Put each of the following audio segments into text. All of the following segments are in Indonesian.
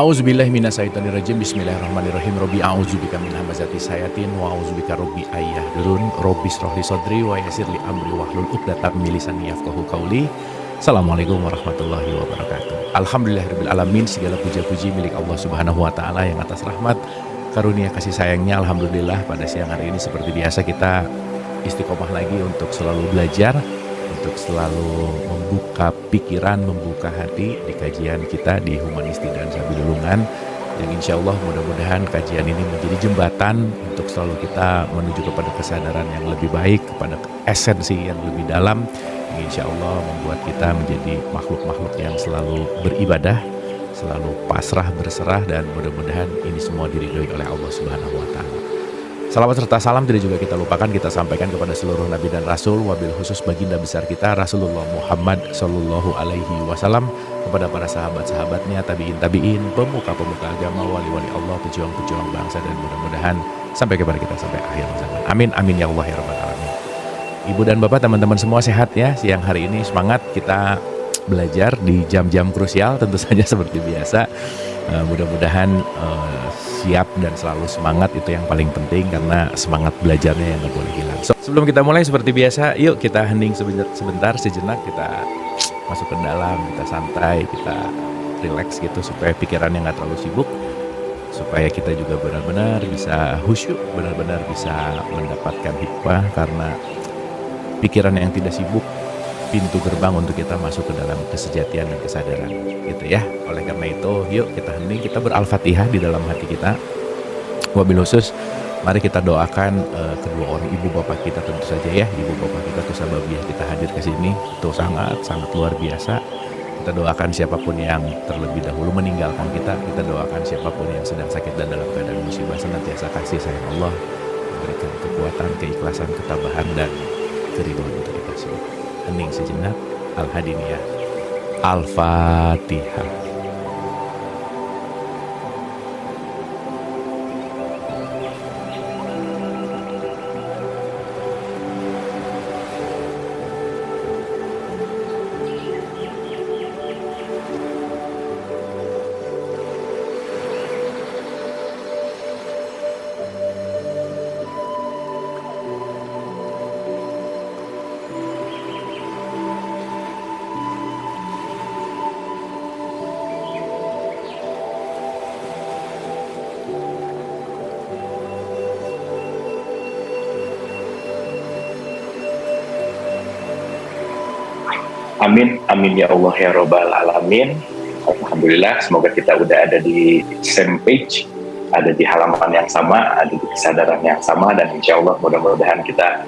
A'udzubillahi minasyaitonirrajim. Bismillahirrahmanirrahim. Rabbi a'udzubika min hamazati sayatin wa a'udzubika rabbi ayyahdurun. Rabbi shrahli sadri wa yassirli amri wahlul 'uqdatam min lisani yafqahu qawli. Assalamualaikum warahmatullahi wabarakatuh. Alhamdulillahirabbil alamin. Segala puja-puji milik Allah Subhanahu wa taala yang atas rahmat karunia kasih sayangnya. Alhamdulillah pada siang hari ini seperti biasa kita istiqomah lagi untuk selalu belajar, untuk selalu membuka pikiran, membuka hati di kajian kita di Humanisti dan Sabilulungan, yang insya Allah mudah-mudahan kajian ini menjadi jembatan untuk selalu kita menuju kepada kesadaran yang lebih baik, kepada esensi yang lebih dalam, yang insya Allah membuat kita menjadi makhluk-makhluk yang selalu beribadah, selalu pasrah berserah, dan mudah-mudahan ini semua diridhoi oleh Allah Subhanahu wa taala. Salawat serta salam tidak juga kita lupakan, kita sampaikan kepada seluruh nabi dan rasul, wabil khusus baginda besar kita Rasulullah Muhammad Sallallahu Alaihi Wasallam, kepada para sahabat-sahabatnya, tabiin, pemuka-pemuka agama, wali-wali Allah, pejuang-pejuang bangsa, dan mudah-mudahan sampai kepada kita sampai akhir zaman. Amin, amin ya Allah ya Rabbal Alamin. Ibu dan bapak, teman-teman semua sehat ya. Siang hari ini semangat kita belajar di jam-jam krusial, tentu saja seperti biasa. Mudah-mudahan siap dan selalu semangat, itu yang paling penting, karena semangat belajarnya yang gak boleh hilang. Sebelum kita mulai seperti biasa, yuk kita hening sebentar, sejenak, kita masuk ke dalam, kita santai, kita relax gitu, supaya pikirannya gak terlalu sibuk, supaya kita juga benar-benar bisa khusyuk, benar-benar bisa mendapatkan hikmah, karena pikiran yang tidak sibuk pintu gerbang untuk kita masuk ke dalam kesejatian dan kesadaran gitu ya. Oleh karena itu yuk kita hening, kita ber-al-fatihah di dalam hati kita. Wabil khusus mari kita doakan kedua orang ibu bapak kita, tentu saja ya, ibu bapak kita tuh sababiyah kita hadir ke sini itu sangat luar biasa. Kita doakan siapapun yang terlebih dahulu meninggalkan kita doakan siapapun yang sedang sakit dan dalam keadaan musibah, senantiasa kasih sayang Allah memberikan kekuatan, keikhlasan, ketabahan, dan keridhaan untuk kita semua. Hening sejenak, Al-Hadiniyah, Al-Fatihah. Amin, amin ya Allah ya Rabbal Alamin. Alhamdulillah, semoga kita udah ada di same page, ada di halaman yang sama, ada di kesadaran yang sama, dan insya Allah mudah-mudahan kita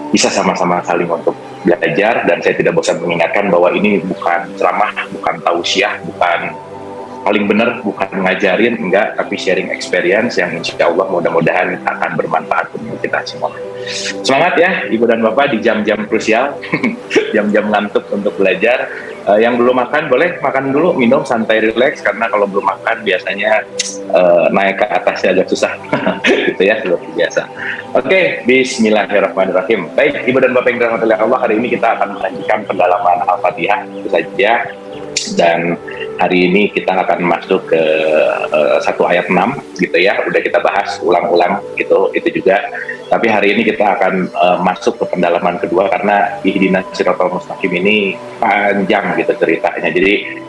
bisa sama-sama saling untuk belajar. Dan saya tidak bosan mengingatkan bahwa ini bukan ceramah, bukan tausiah, bukan paling benar, bukan ngajarin, enggak, tapi sharing experience yang insya Allah mudah-mudahan akan bermanfaat untuk kita semua. Semangat ya ibu dan bapak di jam-jam krusial, jam-jam ngantuk untuk belajar. Yang belum makan boleh makan dulu, minum santai, relax, karena kalau belum makan biasanya naik ke atasnya agak susah. Gitu ya, seperti biasa. Oke, bismillahirrahmanirrahim. Baik ibu dan bapak yang dirahmati oleh Allah, hari ini kita akan melanjutkan pendalaman Al-Fatihah, itu saja. Dan hari ini kita akan masuk ke 1 ayat 6 gitu ya, udah kita bahas ulang-ulang gitu, itu juga. Tapi hari ini kita akan masuk ke pendalaman kedua, karena ihdinas siratal mustaqim ini panjang gitu ceritanya. Jadi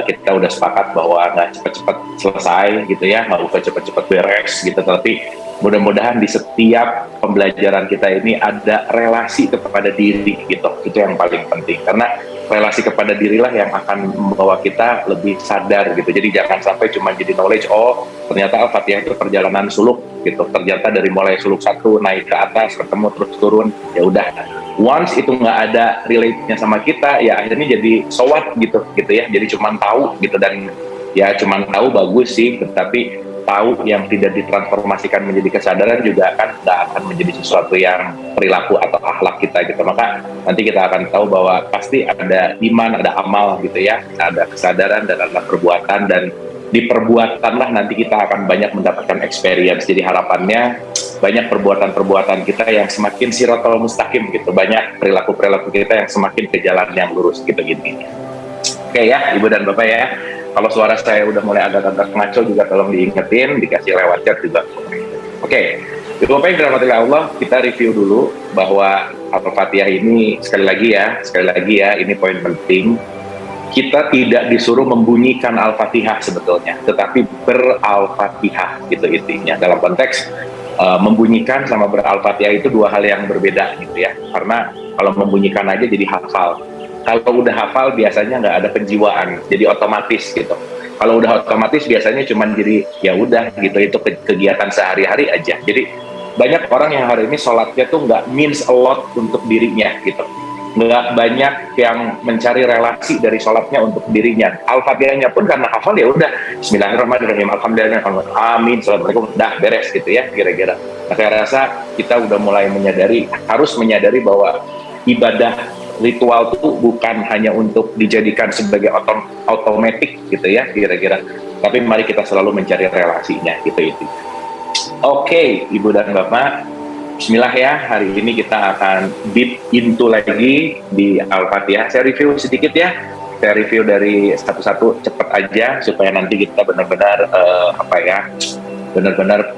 kita udah sepakat bahwa nggak cepat-cepat selesai gitu ya, nggak usah cepat-cepat beres gitu, tapi mudah-mudahan di setiap pembelajaran kita ini ada relasi kepada diri gitu, itu yang paling penting, karena relasi kepada dirilah yang akan membawa kita lebih sadar gitu. Jadi jangan sampai cuma jadi knowledge, oh ternyata Al-Fatihah itu perjalanan suluk gitu, ternyata dari mulai suluk 1 naik ke atas, ketemu terus turun, ya udah, once itu nggak ada relate-nya sama kita, ya akhirnya jadi so what gitu ya, jadi cuma tahu gitu, dan ya cuma tahu bagus sih, tetapi tahu yang tidak ditransformasikan menjadi kesadaran juga kan nggak akan menjadi sesuatu yang perilaku atau akhlak kita gitu. Maka nanti kita akan tahu bahwa pasti ada iman, ada amal gitu ya, ada kesadaran dan ada perbuatan, dan di perbuatanlah nanti kita akan banyak mendapatkan experience. Jadi harapannya banyak perbuatan-perbuatan kita yang semakin siratal mustaqim gitu, banyak perilaku-perilaku kita yang semakin ke jalan yang lurus gitu gini. Oke ya ibu dan bapak ya. Kalau suara saya udah mulai agak-agak ngaco juga tolong diingetin, dikasih lewat chat juga. Oke, Ibu Bapak yang dirahmati Allah, kita review dulu bahwa Al-Fatihah ini sekali lagi ya, ini poin penting. Kita tidak disuruh membunyikan Al-Fatihah sebetulnya, tetapi ber-Al-Fatihah gitu intinya. Dalam konteks membunyikan sama ber-Al-Fatihah itu dua hal yang berbeda gitu ya. Karena kalau membunyikan aja jadi hafal. Kalau udah hafal biasanya nggak ada penjiwaan, jadi otomatis gitu. Kalau udah otomatis biasanya cuma jadi ya udah gitu, itu kegiatan sehari-hari aja. Jadi banyak orang yang hari ini sholatnya tuh nggak means a lot untuk dirinya gitu. Nggak banyak yang mencari relasi dari sholatnya untuk dirinya. Al-Fatihahnya pun karena hafal ya udah Bismillahirrahmanirrahim, Alhamdulillah, Amin, Assalamualaikum, dah beres gitu ya kira-kira. Nah, saya rasa kita udah mulai harus menyadari bahwa ibadah ritual itu bukan hanya untuk dijadikan sebagai otomatik gitu ya kira-kira, tapi mari kita selalu mencari relasinya gitu itu. Oke, Ibu dan Bapak, Bismillah ya, hari ini kita akan deep into lagi di Al-Fatihah. Saya review sedikit ya, saya review dari satu-satu cepet aja supaya nanti kita benar-benar benar-benar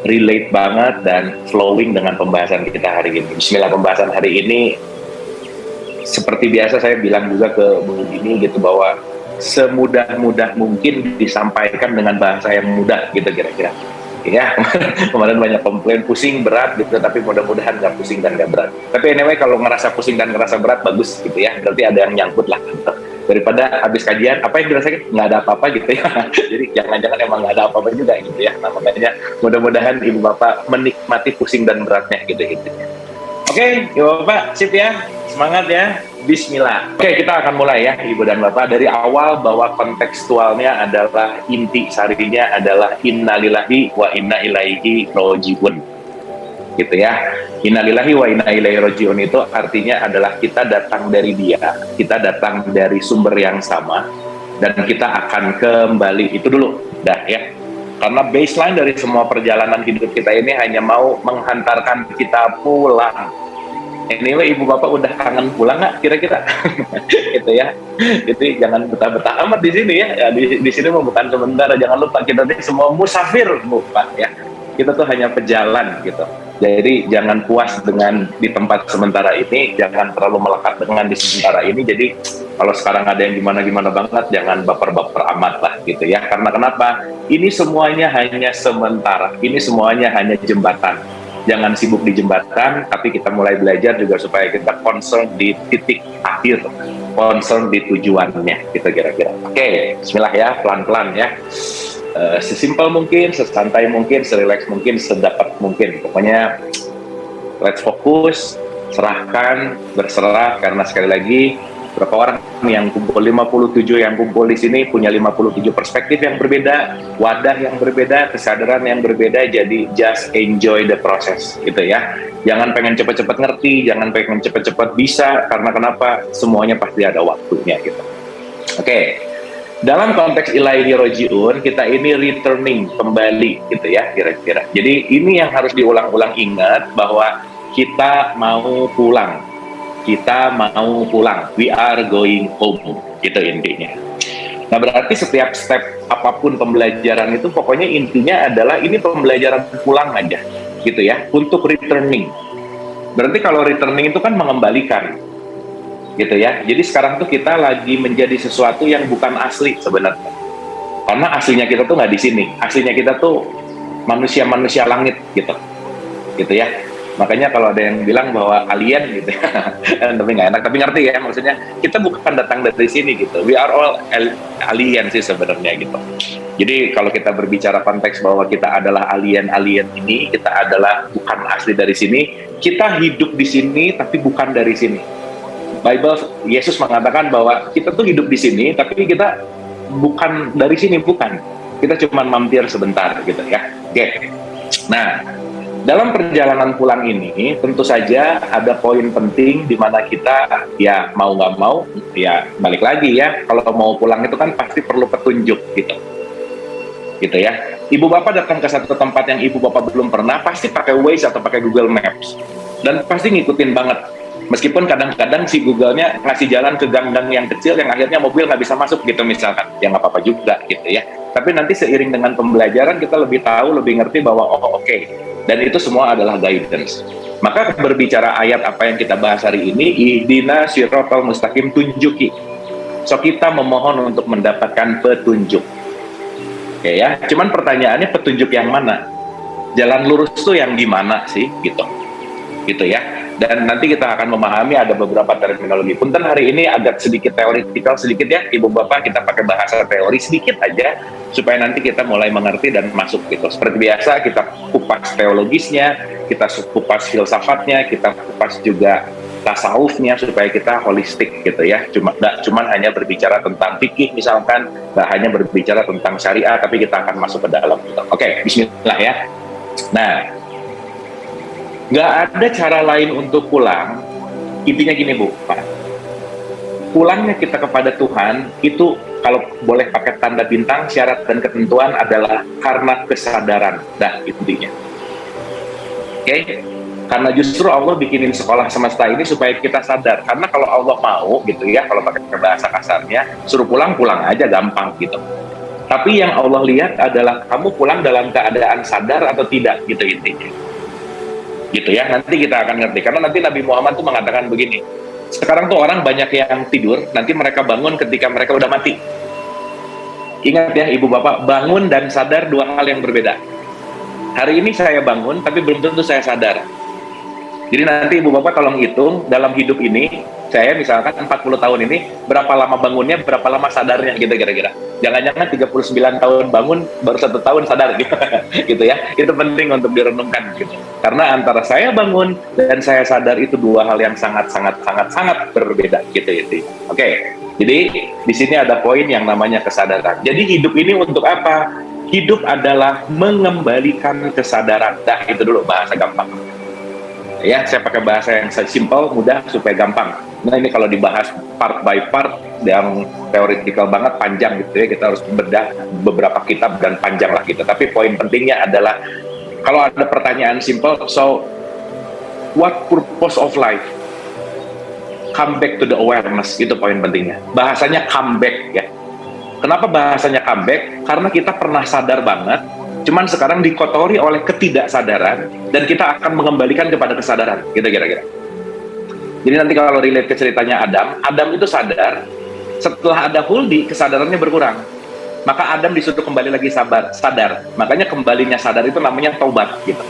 relate banget dan flowing dengan pembahasan kita hari ini. Bismillah, pembahasan hari ini seperti biasa saya bilang juga ke Bu Dini gitu bahwa semudah-mudah mungkin disampaikan dengan bahasa yang mudah gitu kira-kira. Ya, kemarin banyak komplain pusing berat gitu, tapi mudah-mudahan nggak pusing dan nggak berat. Tapi anyway, kalau ngerasa pusing dan ngerasa berat bagus gitu ya, berarti ada yang nyangkut lah. Daripada habis kajian apa yang dirasakan nggak ada apa-apa gitu ya. Jadi jangan-jangan emang nggak ada apa-apa juga gitu ya. Nah, makanya mudah-mudahan Ibu Bapak menikmati pusing dan beratnya gitu. Oke, Ibu Bapak sip ya, semangat ya. Bismillah. Oke, kita akan mulai ya Ibu dan Bapak dari awal bahwa kontekstualnya adalah inti sarinya adalah innalillahi wa inna ilaihi rajiun. Gitu ya. Innalillahi wa inna ilaihi rajiun itu artinya adalah kita datang dari Dia, kita datang dari sumber yang sama dan kita akan kembali. Itu dulu dah ya. Karena baseline dari semua perjalanan hidup kita ini hanya mau menghantarkan kita pulang. Anyway, Ibu Bapak udah kangen pulang nggak kira-kira? Gitu ya. Jadi jangan betah-betah amat di sini ya. Di sini mau bukan sebentar. Jangan lupa kita ini semua musafir bukan ya. Kita tuh hanya pejalan gitu. Jadi jangan puas dengan di tempat sementara ini. Jangan terlalu melekat dengan di sementara ini. Jadi kalau sekarang ada yang gimana-gimana banget, jangan baper-baper amat lah gitu ya. Karena kenapa? Ini semuanya hanya sementara. Ini semuanya hanya jembatan. Jangan sibuk di jembatan, tapi kita mulai belajar juga supaya kita concern di titik akhir, concern di tujuannya, gitu kira-kira. Oke, bismillah ya, pelan-pelan ya. Sesimpel mungkin, sesantai mungkin, serelax mungkin, sedapat mungkin. Pokoknya, let's fokus, serahkan, berserah, karena sekali lagi, berapa orang yang kumpul 57 yang kumpul di sini punya 57 perspektif yang berbeda, wadah yang berbeda, kesadaran yang berbeda, jadi just enjoy the process gitu ya. Jangan pengen cepat-cepat ngerti, jangan pengen cepat-cepat bisa, karena kenapa? Semuanya pasti ada waktunya gitu. Oke. Dalam konteks ilaihi rojiun, kita ini returning kembali gitu ya kira-kira. Jadi ini yang harus diulang-ulang, ingat bahwa kita mau pulang. Kita mau pulang, we are going home, gitu intinya. Nah berarti setiap step apapun pembelajaran itu pokoknya intinya adalah ini pembelajaran pulang aja, gitu ya, untuk returning. Berarti kalau returning itu kan mengembalikan, gitu ya. Jadi sekarang tuh kita lagi menjadi sesuatu yang bukan asli sebenarnya. Karena aslinya kita tuh nggak di sini, aslinya kita tuh manusia-manusia langit, gitu ya. Makanya kalau ada yang bilang bahwa alien gitu ya, tapi nggak enak, tapi ngerti ya maksudnya, kita bukan datang dari sini gitu, we are all alien sih sebenarnya gitu. Jadi kalau kita berbicara konteks bahwa kita adalah alien-alien ini, kita adalah bukan asli dari sini, kita hidup di sini tapi bukan dari sini. Bible, Yesus mengatakan bahwa kita tuh hidup di sini tapi kita bukan dari sini, bukan. Kita cuma mampir sebentar gitu ya. Oke. Nah, dalam perjalanan pulang ini tentu saja ada poin penting di mana kita ya mau nggak mau ya balik lagi ya, kalau mau pulang itu kan pasti perlu petunjuk gitu ya. Ibu Bapak datang ke satu tempat yang Ibu Bapak belum pernah, pasti pakai Waze atau pakai Google Maps dan pasti ngikutin banget Meskipun kadang-kadang si Google-nya ngasih jalan ke gang-gang yang kecil yang akhirnya mobil nggak bisa masuk gitu misalkan, ya nggak apa-apa juga gitu ya. Tapi nanti seiring dengan pembelajaran kita lebih tahu, lebih ngerti bahwa oh oke. Dan itu semua adalah guidance. Maka berbicara ayat apa yang kita bahas hari ini, ihdina siratal mustaqim, tunjuki. So kita memohon untuk mendapatkan petunjuk. Ya, cuman pertanyaannya petunjuk yang mana? Jalan lurus tuh yang gimana sih gitu ya. Dan nanti kita akan memahami ada beberapa terminologi. Punten hari ini agak sedikit teoritikal sedikit ya, Ibu Bapak, kita pakai bahasa teori sedikit aja supaya nanti kita mulai mengerti dan masuk gitu. Seperti biasa kita kupas teologisnya, kita kupas filsafatnya, kita kupas juga tasawufnya supaya kita holistik gitu ya. Cuman hanya berbicara tentang fikih misalkan, nggak hanya berbicara tentang syariah, tapi kita akan masuk ke dalam gitu. Oke, bismillah ya. Nah, nggak ada cara lain untuk pulang. Intinya gini Bu, Pak. Pulangnya kita kepada Tuhan itu kalau boleh pakai tanda bintang, syarat dan ketentuan adalah karena kesadaran. Nah, intinya. Oke? Karena justru Allah bikinin sekolah semesta ini supaya kita sadar. Karena kalau Allah mau gitu ya, kalau pakai bahasa kasarnya, suruh pulang aja gampang gitu. Tapi yang Allah lihat adalah kamu pulang dalam keadaan sadar atau tidak gitu intinya. Gitu ya, nanti kita akan ngerti. Karena nanti Nabi Muhammad tuh mengatakan begini, sekarang tuh orang banyak yang tidur, nanti mereka bangun ketika mereka udah mati. Ingat ya Ibu Bapak, bangun dan sadar dua hal yang berbeda. Hari ini saya bangun, tapi belum tentu saya sadar. Jadi nanti Ibu Bapak tolong hitung, dalam hidup ini, saya misalkan 40 tahun ini, berapa lama bangunnya, berapa lama sadarnya gitu kira-kira. Jangan-jangan 39 tahun bangun, baru 1 tahun sadar gitu, gitu ya. Itu penting untuk direnungkan gitu. Karena antara saya bangun dan saya sadar itu dua hal yang sangat-sangat berbeda gitu. Oke, jadi di sini ada poin yang namanya kesadaran. Jadi hidup ini untuk apa? Hidup adalah mengembalikan kesadaran. Nah, itu dulu bahasa gampang. Ya, saya pakai bahasa yang simple, mudah, supaya gampang. Nah, ini kalau dibahas part by part, yang teoretikal banget, panjang gitu ya, kita harus bedah beberapa kitab dan panjang lah gitu. Tapi poin pentingnya adalah, kalau ada pertanyaan simple, so, what purpose of life? Come back to the awareness, itu poin pentingnya. Bahasanya come back ya. Kenapa bahasanya come back? Karena kita pernah sadar banget, cuman sekarang dikotori oleh ketidaksadaran dan kita akan mengembalikan kepada kesadaran gitu kira-kira. Jadi nanti kalau relate ke ceritanya Adam itu sadar, setelah ada huldi kesadarannya berkurang, maka Adam disuruh kembali lagi sadar, makanya kembalinya sadar itu namanya taubat gitu.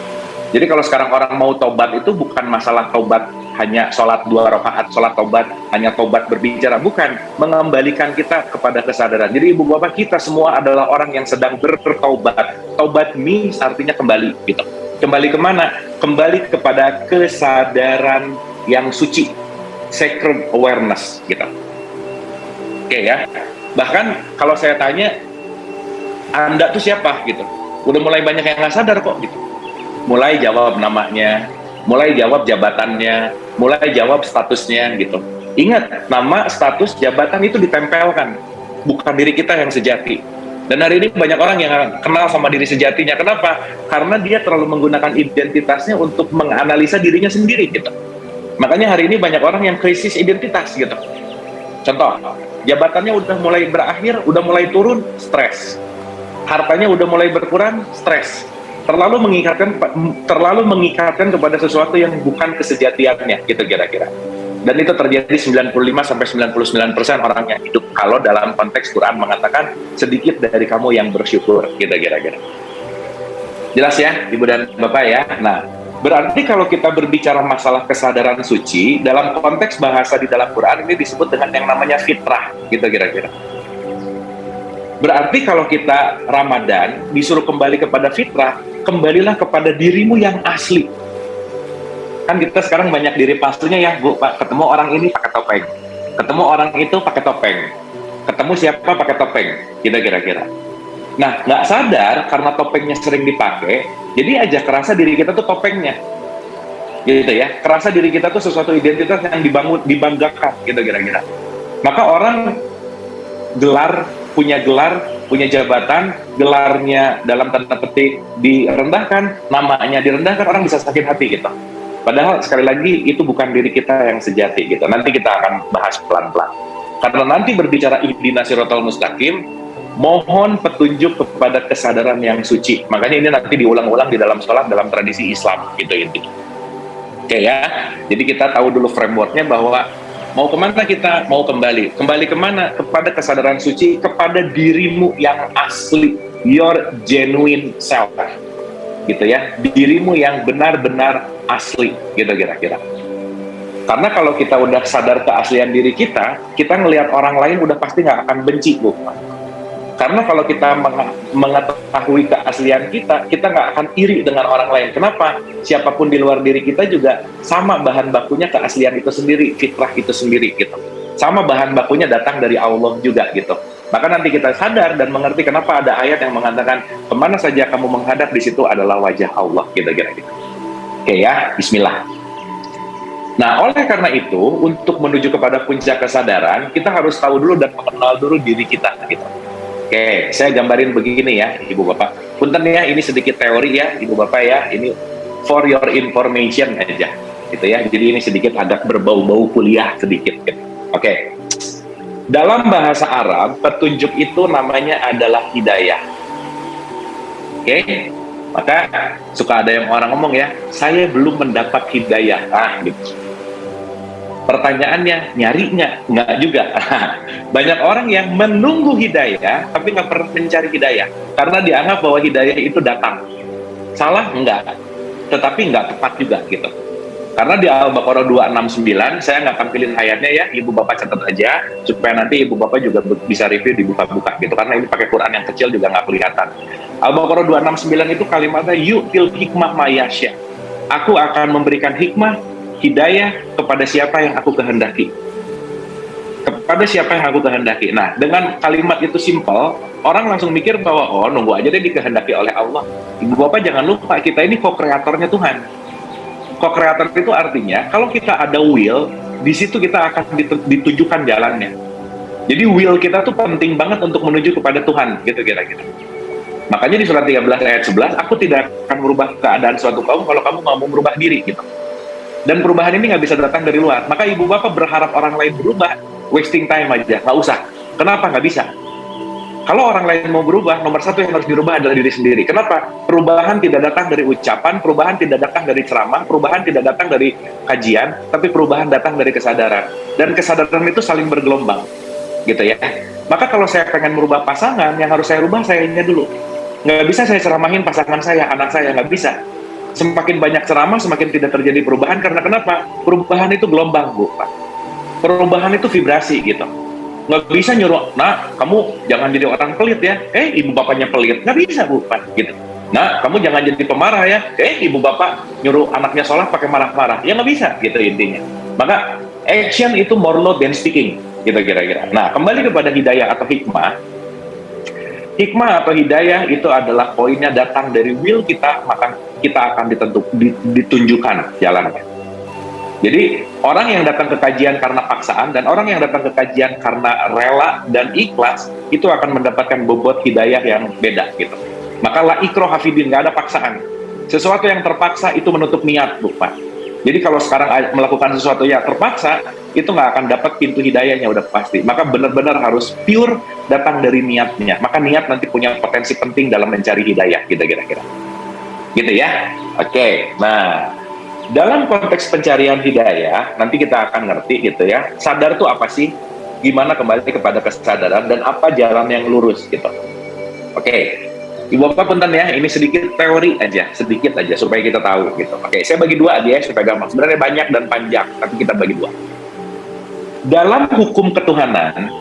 Jadi kalau sekarang orang mau taubat itu bukan masalah taubat hanya sholat 2 rakaat, sholat taubat hanya taubat berbicara, bukan, mengembalikan kita kepada kesadaran. Jadi Ibu Bapak, kita semua adalah orang yang sedang bertaubat. Taubat means artinya kembali gitu. Kembali kemana? Kembali kepada kesadaran yang suci, sacred awareness gitu. Oke ya. Bahkan kalau saya tanya, Anda tuh siapa gitu, udah mulai banyak yang nggak sadar kok gitu. Mulai jawab namanya, mulai jawab jabatannya, mulai jawab statusnya gitu. Ingat, nama, status, jabatan itu ditempelkan, bukan diri kita yang sejati. Dan hari ini banyak orang yang kenal sama diri sejatinya. Kenapa? Karena dia terlalu menggunakan identitasnya untuk menganalisa dirinya sendiri gitu. Makanya hari ini banyak orang yang krisis identitas gitu. Contoh, jabatannya udah mulai berakhir, udah mulai turun, stres. Hartanya udah mulai berkurang, stres. Terlalu mengikatkan kepada sesuatu yang bukan kesejatiannya gitu kira-kira. Dan itu terjadi 95-99% orang yang hidup kalau dalam konteks Quran mengatakan sedikit dari kamu yang bersyukur gitu kira-kira. Jelas ya Ibu dan Bapak ya. Nah, berarti kalau kita berbicara masalah kesadaran suci dalam konteks bahasa di dalam Quran ini disebut dengan yang namanya fitrah gitu kira-kira. Berarti kalau kita Ramadan disuruh kembali kepada fitrah, kembalilah kepada dirimu yang asli. Kan kita sekarang banyak diri palsunya ya Bu, Pak. Ketemu orang ini pakai topeng, ketemu orang itu pakai topeng, ketemu siapa pakai topeng, gitu kira-kira. Nah, nggak sadar karena topengnya sering dipakai, jadi aja kerasa diri kita tuh topengnya, gitu ya. Kerasa diri kita tuh sesuatu identitas yang dibanggakan, gitu kira-kira. Maka orang punya jabatan, gelarnya dalam tanda petik direndahkan, namanya direndahkan, orang bisa sakit hati gitu. Padahal sekali lagi itu bukan diri kita yang sejati gitu. Nanti kita akan bahas pelan-pelan. Karena nanti berbicara ihdinas siratal mustaqim, mohon petunjuk kepada kesadaran yang suci. Makanya ini nanti diulang-ulang di dalam sholat dalam tradisi Islam gitu intinya. Oke ya, jadi kita tahu dulu frameworknya bahwa mau kemana kita, mau kembali kemana, kepada kesadaran suci, kepada dirimu yang asli, your genuine self, gitu ya, dirimu yang benar-benar asli, gitu kira-kira. Karena kalau kita udah sadar keaslian diri kita ngelihat orang lain udah pasti nggak akan benci, Bu. Karena kalau kita mengetahui keaslian kita nggak akan iri dengan orang lain. Kenapa? Siapapun di luar diri kita juga sama bahan bakunya keaslian itu sendiri, fitrah itu sendiri gitu. Sama bahan bakunya datang dari Allah juga gitu. Maka nanti kita sadar dan mengerti kenapa ada ayat yang mengatakan kemana saja kamu menghadap di situ adalah wajah Allah gitu kira-kira. Oke ya, Bismillah. Nah, oleh karena itu untuk menuju kepada puncak kesadaran kita harus tahu dulu dan mengenal dulu diri kita gitu. Oke, saya gambarin begini ya, Ibu Bapak. Punten ya, ini sedikit teori ya, Ibu Bapak ya. Ini for your information aja, gitu ya. Jadi ini sedikit agak berbau-bau kuliah sedikit. Gitu. Oke, dalam bahasa Arab, petunjuk itu namanya adalah hidayah. Oke, maka suka ada yang orang ngomong ya, saya belum mendapat hidayah. Gitu. Pertanyaannya, nyarinya? Nggak juga. Banyak orang yang menunggu hidayah, tapi nggak pernah mencari hidayah. Karena dianggap bahwa hidayah itu datang. Salah? Enggak. Tetapi nggak tepat juga, gitu. Karena di Al-Baqarah 269, saya nggak tampilin ayatnya ya, Ibu Bapak catat aja, supaya nanti Ibu Bapak juga bisa review dibuka-buka, gitu. Karena ini pakai Quran yang kecil juga nggak kelihatan. Al-Baqarah 269 itu kalimatnya, yu'til hikmah mayasya. Aku akan memberikan hikmah, hidayah kepada siapa yang aku kehendaki. Kepada siapa yang aku kehendaki. Nah, dengan kalimat itu simple, orang langsung mikir bahwa, oh nunggu aja deh dikehendaki oleh Allah. Ibu Bapak jangan lupa, kita ini co-kreatornya Tuhan. Co-kreator itu artinya, kalau kita ada will, di situ kita akan ditujukan jalannya. Jadi will kita tuh penting banget untuk menuju kepada Tuhan, gitu kira-kira. Makanya di surat 13 ayat 11, aku tidak akan merubah keadaan suatu kaum kalau kamu mau merubah diri, gitu. Dan perubahan ini nggak bisa datang dari luar. Maka Ibu Bapak berharap orang lain berubah, wasting time aja, nggak usah. Kenapa nggak bisa? Kalau orang lain mau berubah, nomor satu yang harus dirubah adalah diri sendiri. Kenapa? Perubahan tidak datang dari ucapan, perubahan tidak datang dari ceramah, perubahan tidak datang dari kajian, tapi perubahan datang dari kesadaran. Dan kesadaran itu saling bergelombang, gitu ya. Maka kalau saya pengen merubah pasangan, yang harus saya rubah sayanya dulu. Nggak bisa saya ceramahin pasangan saya, anak saya, nggak bisa. Semakin banyak ceramah, semakin tidak terjadi perubahan. Karena kenapa? Perubahan itu gelombang, Bu. Perubahan itu vibrasi, gitu. Nggak bisa nyuruh, nah, kamu jangan jadi orang pelit ya. Ibu bapaknya pelit. Nggak bisa, Bu. Gitu. Nah, kamu jangan jadi pemarah ya. Ibu bapak nyuruh anaknya sholat pakai marah-marah. Ya nggak bisa, gitu intinya. Maka, action itu more loud than speaking, gitu kira-kira. Nah, kembali kepada hidayah atau hikmah. Hikmah atau hidayah itu adalah poinnya datang dari will kita, maka kita akan ditunjukkan jalannya. Jadi orang yang datang ke kajian karena paksaan dan orang yang datang ke kajian karena rela dan ikhlas itu akan mendapatkan bobot hidayah yang beda gitu. Maka la ikroha fidin, nggak ada paksaan. Sesuatu yang terpaksa itu menutup niat, bukan. Jadi kalau sekarang melakukan sesuatu yang terpaksa, itu nggak akan dapat pintu hidayahnya udah pasti. Maka benar-benar harus pure datang dari niatnya. Maka niat nanti punya potensi penting dalam mencari hidayah, gitu kira-kira. Gitu ya? Oke, nah dalam konteks pencarian hidayah, nanti kita akan ngerti gitu ya. Sadar tuh apa sih? Gimana kembali kepada kesadaran dan apa jalan yang lurus gitu. Oke. Ibu Bapak punten ya, ini sedikit teori aja, sedikit aja supaya kita tahu gitu. Oke, saya bagi dua aja ya supaya gampang. Sebenarnya banyak dan panjang, tapi kita bagi dua. Dalam hukum ketuhanan,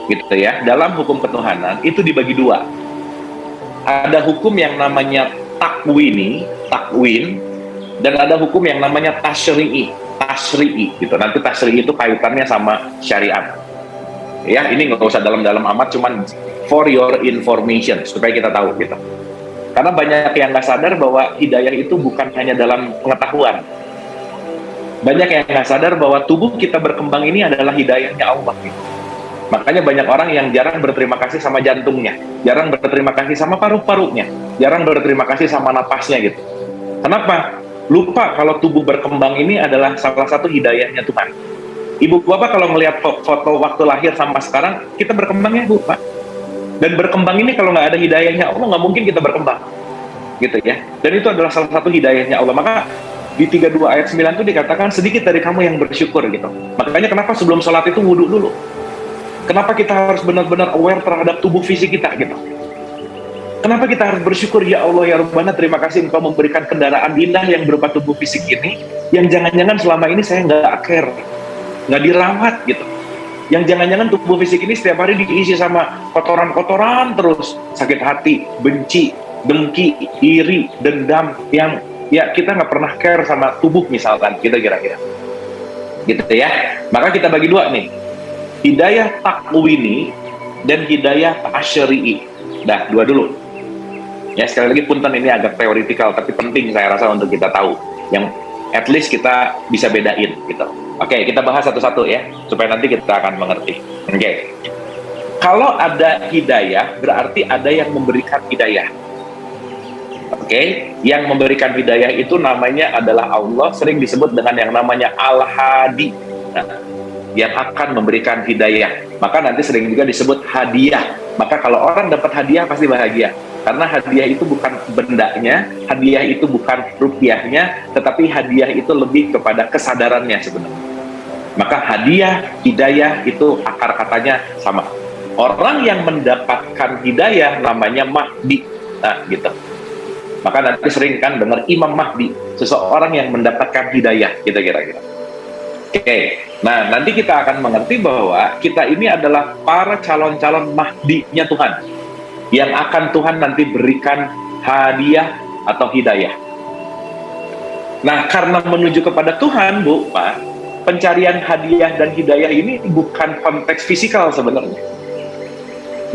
gitu ya, dalam hukum ketuhanan itu dibagi dua. Ada hukum yang namanya takwin, dan ada hukum yang namanya tasyri'i, gitu. Nanti tasyri'i itu kaitannya sama syariat. Ya, ini nggak usah dalam-dalam amat, cuman for your information, supaya kita tahu gitu. Karena banyak yang nggak sadar bahwa hidayah itu bukan hanya dalam pengetahuan. Banyak yang nggak sadar bahwa tubuh kita berkembang ini adalah hidayahnya Allah gitu. Makanya banyak orang yang jarang berterima kasih sama jantungnya, jarang berterima kasih sama paru-parunya, jarang berterima kasih sama napasnya gitu. Kenapa? lupa kalau tubuh berkembang ini adalah salah satu hidayahnya Tuhan. Ibu bapak kalau melihat foto waktu lahir sama sekarang, kita berkembang ya bu pak. Dan berkembang ini kalau nggak ada hidayahnya Allah, nggak mungkin kita berkembang, gitu ya. Dan itu adalah salah satu hidayahnya Allah. Maka di 32 ayat 9 itu dikatakan sedikit dari kamu yang bersyukur gitu. Makanya kenapa sebelum sholat itu wudhu dulu. Kenapa kita harus benar-benar aware terhadap tubuh fisik kita gitu. Kenapa kita harus bersyukur, ya Allah ya Rabbana, terima kasih Engkau memberikan kendaraan indah yang berupa tubuh fisik ini, yang jangan-jangan selama ini saya nggak care, nggak dirawat gitu. Yang jangan-jangan tubuh fisik ini setiap hari diisi sama kotoran-kotoran terus, sakit hati, benci, dengki, iri, dendam, yang ya kita nggak pernah care sama tubuh misalkan, kita kira-kira gitu ya. Maka kita bagi dua nih, hidayah takwini dan hidayah tasyri'i. Nah, dua dulu ya. Sekali lagi punten, ini agak teoritikal tapi penting saya rasa untuk kita tahu, yang at least kita bisa bedain gitu. Oke, kita bahas satu-satu ya, supaya nanti kita akan mengerti. Oke. Kalau ada hidayah, berarti ada yang memberikan hidayah. Oke, yang memberikan hidayah itu namanya adalah Allah, sering disebut dengan yang namanya Al-Hadi. Nah, yang akan memberikan hidayah. Maka nanti sering juga disebut hadiah. Maka kalau orang dapat hadiah pasti bahagia. Karena hadiah itu bukan bendanya, hadiah itu bukan rupiahnya, tetapi hadiah itu lebih kepada kesadarannya sebenarnya. Maka hadiah, hidayah itu akar katanya sama. Orang yang mendapatkan hidayah namanya Mahdi. Nah, gitu. Maka nanti sering kan dengar Imam Mahdi, seseorang yang mendapatkan hidayah, gitu kira-kira. Oke, nah nanti kita akan mengerti bahwa kita ini adalah para calon-calon Mahdi-nya Tuhan, yang akan Tuhan nanti berikan hadiah atau hidayah. Nah, karena menuju kepada Tuhan, Bu, Pak, pencarian hadiah dan hidayah ini bukan konteks fisikal sebenarnya.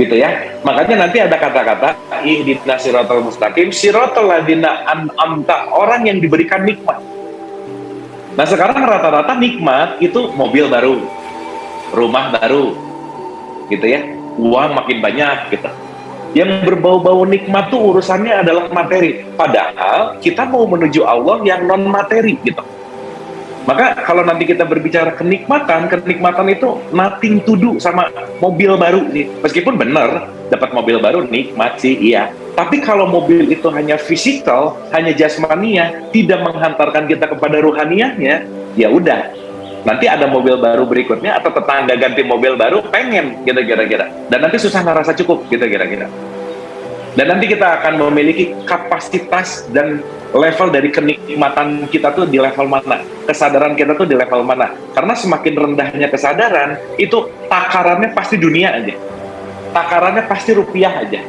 Gitu ya. Makanya nanti ada kata-kata ihdinas siratal mustaqim, siratal ladzina an'amta, orang yang diberikan nikmat. Nah, sekarang rata-rata nikmat itu mobil baru, rumah baru, gitu ya, uang makin banyak gitu. Yang berbau-bau nikmat tuh urusannya adalah materi. Padahal kita mau menuju Allah yang non materi gitu. Maka kalau nanti kita berbicara kenikmatan itu nothing to do sama mobil baru nih. Meskipun benar dapat mobil baru nikmat sih, iya. Tapi kalau mobil itu hanya fisikal, hanya jasmania, tidak menghantarkan kita kepada ruhaniyahnya, ya udah. Nanti ada mobil baru berikutnya atau tetangga ganti mobil baru pengen gitu kira-kira. Dan nanti susah ngerasa cukup gitu kira-kira. Dan nanti kita akan memiliki kapasitas dan level dari kenikmatan kita tuh di level mana, kesadaran kita tuh di level mana. Karena semakin rendahnya kesadaran, itu takarannya pasti dunia aja, takarannya pasti rupiah aja,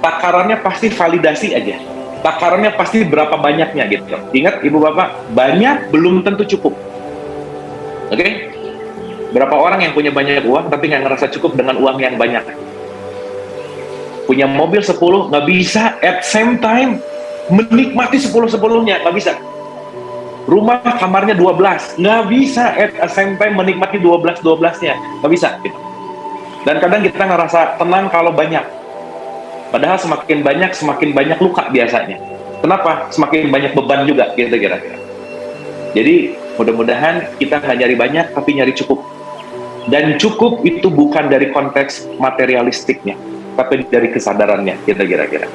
takarannya pasti validasi aja, takarannya pasti berapa banyaknya gitu. Ingat ibu bapak, banyak belum tentu cukup. Oke? Berapa orang yang punya banyak uang tapi nggak ngerasa cukup dengan uang yang banyak? Punya mobil 10 nggak bisa at same time menikmati 10-10-nya, nggak bisa. Rumah kamarnya 12 nggak bisa at same time menikmati 12-12-nya, nggak bisa gitu. Dan kadang kita ngerasa tenang kalau banyak, padahal semakin banyak luka biasanya. Kenapa? Semakin banyak beban juga gitu kira-kira. Jadi mudah-mudahan kita nggak nyari banyak tapi nyari cukup. Dan cukup itu bukan dari konteks materialistiknya, tapi dari kesadarannya kita kira-kira.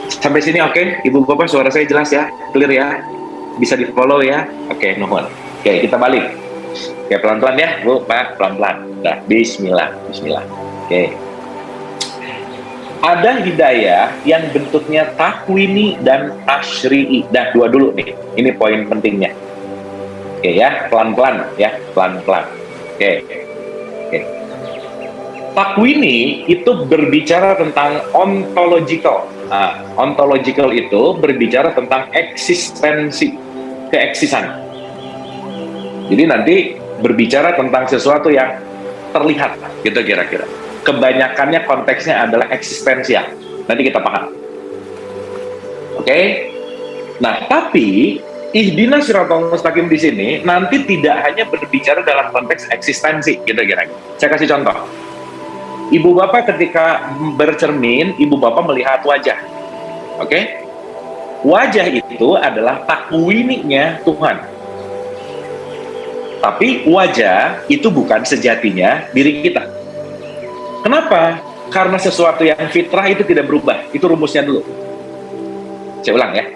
Sampai sini oke? Ibu bapak suara saya jelas ya? Clear ya? Bisa di follow ya? Oke, nuhun. Oke, kita balik. Oke, pelan-pelan ya Bu, Pak, pelan-pelan. Nah, bismillah. Oke. Ada hidayah yang bentuknya takwini dan tasyri'i. Nah, dua dulu nih. Ini poin pentingnya. Oke ya, pelan-pelan ya, pelan-pelan. Oke. Takwini itu berbicara tentang ontological. Nah, ontological itu berbicara tentang eksistensi, keeksisan. Jadi nanti berbicara tentang sesuatu yang terlihat, gitu kira-kira. Kebanyakannya konteksnya adalah eksistensial. Nanti kita paham. Oke? Nah, tapi ihdinas siratal mustaqim di sini nanti tidak hanya berbicara dalam konteks eksistensi, gitu kira-kira. Saya kasih contoh. Ibu bapak ketika bercermin, ibu bapak melihat wajah. Oke? Wajah itu adalah takwininya Tuhan. Tapi wajah itu bukan sejatinya diri kita. Kenapa? Karena sesuatu yang fitrah itu tidak berubah. Itu rumusnya dulu. Saya ulang ya.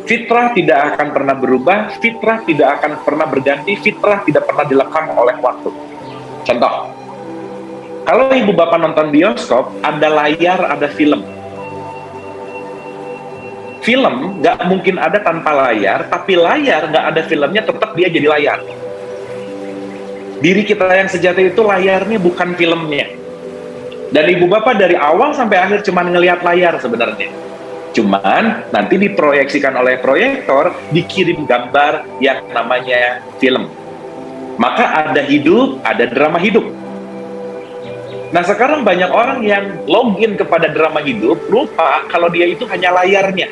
Fitrah tidak akan pernah berubah, fitrah tidak akan pernah berganti, fitrah tidak pernah dilekang oleh waktu. Contoh, kalau ibu bapak nonton bioskop, ada layar, ada film. Film nggak mungkin ada tanpa layar, tapi layar nggak ada filmnya, tetap dia jadi layar. Diri kita yang sejati itu layarnya, bukan filmnya. Dan ibu bapak dari awal sampai akhir cuma ngelihat layar sebenarnya. Cuman nanti diproyeksikan oleh proyektor, dikirim gambar yang namanya film. Maka ada hidup, ada drama hidup. Nah sekarang banyak orang yang login kepada drama hidup, lupa kalau dia itu hanya layarnya.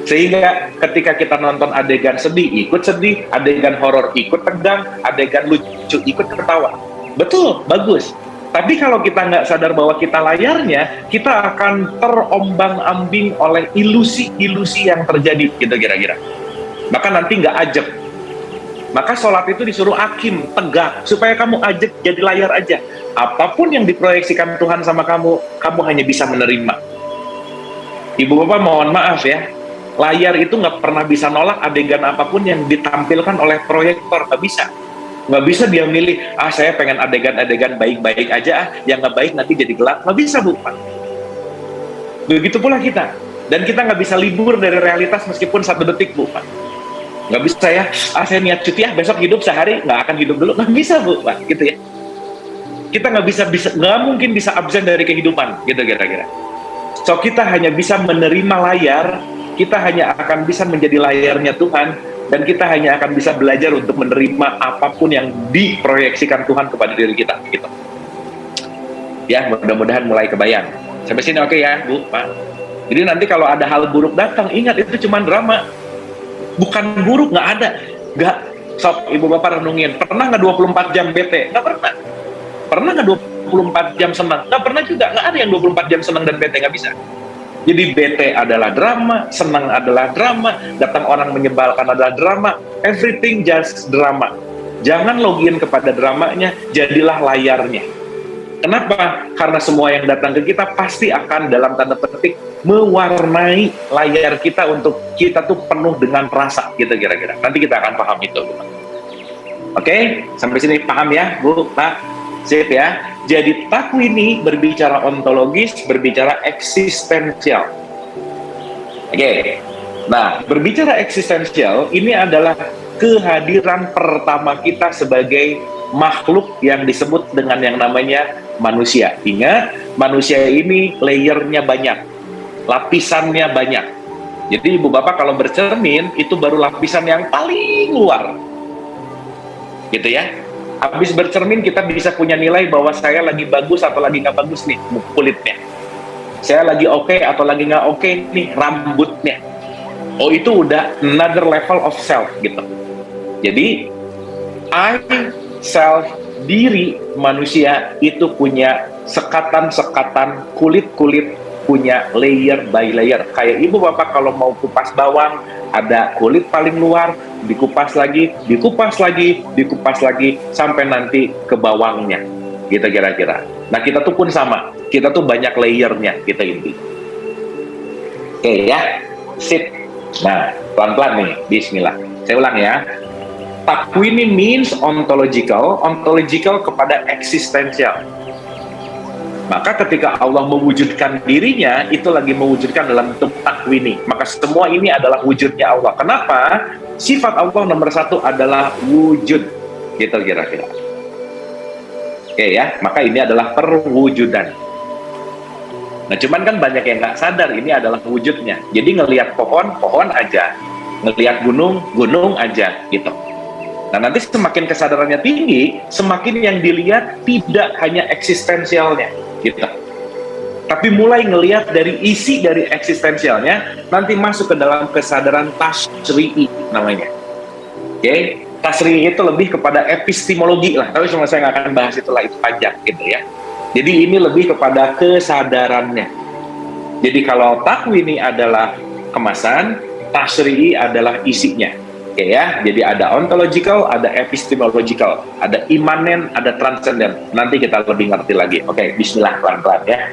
Sehingga ketika kita nonton adegan sedih, ikut sedih, adegan horor ikut tegang, adegan lucu ikut ketawa. Betul, bagus. Tapi kalau kita nggak sadar bahwa kita layarnya, kita akan terombang-ambing oleh ilusi-ilusi yang terjadi, gitu kira-kira. Maka nanti nggak ajak. Maka sholat itu disuruh akim, tegak, supaya kamu ajak jadi layar aja. Apapun yang diproyeksikan Tuhan sama kamu, kamu hanya bisa menerima. Ibu bapak mohon maaf ya, layar itu nggak pernah bisa nolak adegan apapun yang ditampilkan oleh proyektor, nggak bisa. Nggak bisa dia milih, saya pengen adegan-adegan baik-baik aja, yang nggak baik nanti jadi gelap. Nggak bisa, Bu. Begitu pula kita. Dan kita nggak bisa libur dari realitas meskipun 1 detik, Bu. Nggak bisa ya, saya niat cuti ya, besok hidup sehari, nggak akan hidup dulu. Nggak bisa, Bu. Gitu ya. Kita nggak mungkin bisa absen dari kehidupan, gitu kira-kira. So, kita hanya bisa menerima layar, kita hanya akan bisa menjadi layarnya Tuhan, dan kita hanya akan bisa belajar untuk menerima apapun yang diproyeksikan Tuhan kepada diri kita, gitu. Ya, mudah-mudahan mulai kebayang. Sampai sini oke ya, Bu, Pak? Jadi nanti kalau ada hal buruk datang, ingat itu cuma drama. Bukan buruk, nggak ada. Nggak, sok, ibu bapak renungin. Pernah nggak 24 jam bete? Nggak pernah. Pernah nggak 24 jam senang? Nggak pernah juga. Nggak ada yang 24 jam senang dan bete, nggak bisa. Jadi bete adalah drama, senang adalah drama, datang orang menyebalkan adalah drama, everything just drama. Jangan login kepada dramanya, jadilah layarnya. Kenapa? Karena semua yang datang ke kita pasti akan dalam tanda petik mewarnai layar kita untuk kita tuh penuh dengan rasa, gitu kira-kira. Nanti kita akan paham itu. Oke? Sampai sini paham ya, Bu, Pak? Sip ya. Jadi takwini berbicara ontologis, berbicara eksistensial. Oke. Nah, berbicara eksistensial ini adalah kehadiran pertama kita sebagai makhluk yang disebut dengan yang namanya manusia. Ingat, manusia ini layernya banyak, lapisannya banyak. Jadi ibu bapak kalau bercermin itu baru lapisan yang paling luar, gitu ya. Habis bercermin kita bisa punya nilai bahwa saya lagi bagus atau lagi nggak bagus nih kulitnya. Saya lagi oke atau lagi nggak oke nih rambutnya. Oh, itu udah another level of self, gitu. Jadi I, self, diri manusia itu punya sekatan-sekatan kulit-kulit, punya layer by layer. Kayak ibu bapak kalau mau kupas bawang, ada kulit paling luar, dikupas lagi, dikupas lagi, dikupas lagi, sampai nanti ke bawangnya, gitu kira-kira. Nah kita tuh pun sama, kita tuh banyak layernya, kita inti. Oke ya, sip. Nah pelan-pelan nih, bismillah. Saya ulang ya. Takwini means ontological kepada eksistensial. Maka ketika Allah mewujudkan dirinya, itu lagi mewujudkan dalam bentuk takwini. Maka semua ini adalah wujudnya Allah. Kenapa? Sifat Allah nomor 1 adalah wujud. Gitu kira-kira. Oke ya, maka ini adalah perwujudan. Nah cuman kan banyak yang nggak sadar ini adalah wujudnya. Jadi ngelihat pohon, pohon aja. Ngelihat gunung, gunung aja. Gitu. Nah nanti semakin kesadarannya tinggi, semakin yang dilihat tidak hanya eksistensialnya, gitu. Tapi mulai ngelihat dari isi dari eksistensialnya, nanti masuk ke dalam kesadaran tasri'i namanya. Oke, tasri'i itu lebih kepada epistemologi lah. Tapi cuma saya nggak akan bahas itulah, itu panjang gitu ya. Jadi ini lebih kepada kesadarannya. Jadi kalau takwini adalah kemasan, tasri'i adalah isinya. Oke ya, jadi ada ontological, ada epistemological, ada imanen, ada transenden. Nanti kita lebih ngerti lagi. Oke, bismillah pelan-pelan ya.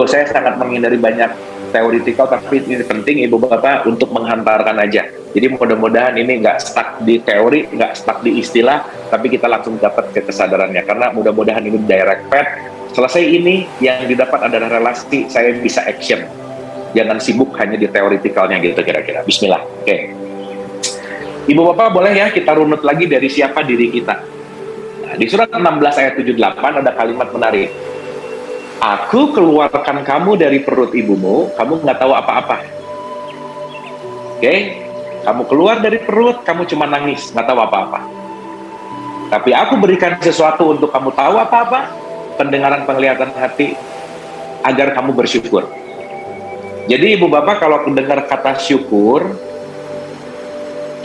Saya sangat menghindari banyak teoretikal, tapi ini penting Ibu Bapak untuk menghantarkan aja. Jadi mudah-mudahan ini nggak stuck di teori, nggak stuck di istilah, tapi kita langsung dapat ke kesadarannya. Karena mudah-mudahan ini direct path. Selesai ini, yang didapat adalah relasi, saya bisa action. Jangan sibuk hanya di teoretikalnya gitu kira-kira. Bismillah. Oke. Ibu Bapak boleh ya kita runut lagi dari siapa diri kita. Nah, di surat 16 ayat 78 ada kalimat menarik. Aku keluarkan kamu dari perut ibumu, kamu nggak tahu apa-apa. Oke? Kamu keluar dari perut, kamu cuma nangis, nggak tahu apa-apa. Tapi aku berikan sesuatu untuk kamu tahu apa-apa, pendengaran, penglihatan hati, agar kamu bersyukur. Jadi Ibu Bapak kalau mendengar kata syukur,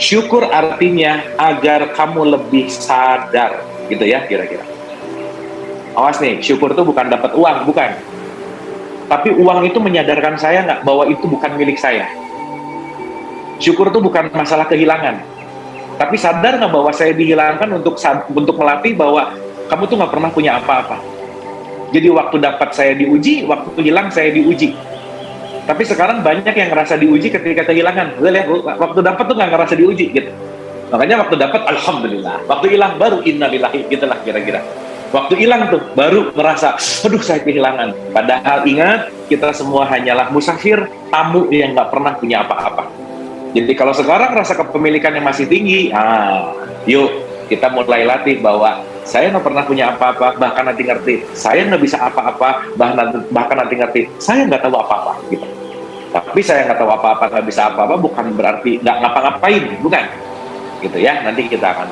syukur artinya agar kamu lebih sadar, gitu ya kira-kira. Awas nih, syukur itu bukan dapat uang, bukan. Tapi uang itu menyadarkan saya nggak bahwa itu bukan milik saya. Syukur itu bukan masalah kehilangan. Tapi sadar nggak bahwa saya dihilangkan untuk melatih bahwa kamu tuh nggak pernah punya apa-apa. Jadi waktu dapat saya diuji, waktu hilang saya diuji. Tapi sekarang banyak yang ngerasa diuji ketika kehilangan. Lihat, waktu dapat tuh nggak ngerasa diuji gitu. Makanya waktu dapat alhamdulillah, waktu hilang baru innalillahi, gitulah kira-kira. Waktu hilang tuh baru merasa, aduh saya kehilangan. Padahal ingat, kita semua hanyalah musafir, tamu yang nggak pernah punya apa-apa. Jadi kalau sekarang rasa kepemilikannya masih tinggi, yuk kita mulai latih bahwa saya nggak pernah punya apa-apa, bahkan nanti ngerti. Saya nggak bisa apa-apa, bahkan nanti ngerti. Saya nggak tahu apa-apa, gitu. Tapi saya nggak tahu apa-apa, nggak bisa apa-apa, bukan berarti nggak ngapa-ngapain, bukan. Gitu ya, nanti kita akan.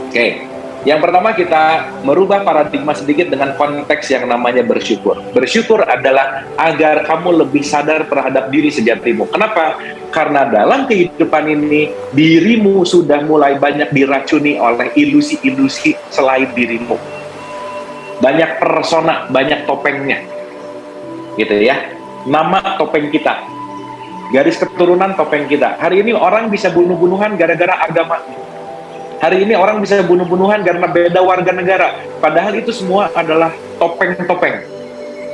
Oke. Yang pertama kita merubah paradigma sedikit dengan konteks yang namanya bersyukur. Bersyukur adalah agar kamu lebih sadar terhadap diri sejatimu. Kenapa? Karena dalam kehidupan ini, dirimu sudah mulai banyak diracuni oleh ilusi-ilusi selain dirimu. Banyak persona, banyak topengnya. Gitu ya. Nama topeng kita. Garis keturunan topeng kita. Hari ini orang bisa bunuh-bunuhan gara-gara agama. Hari ini orang bisa bunuh-bunuhan karena beda warga negara. Padahal itu semua adalah topeng-topeng.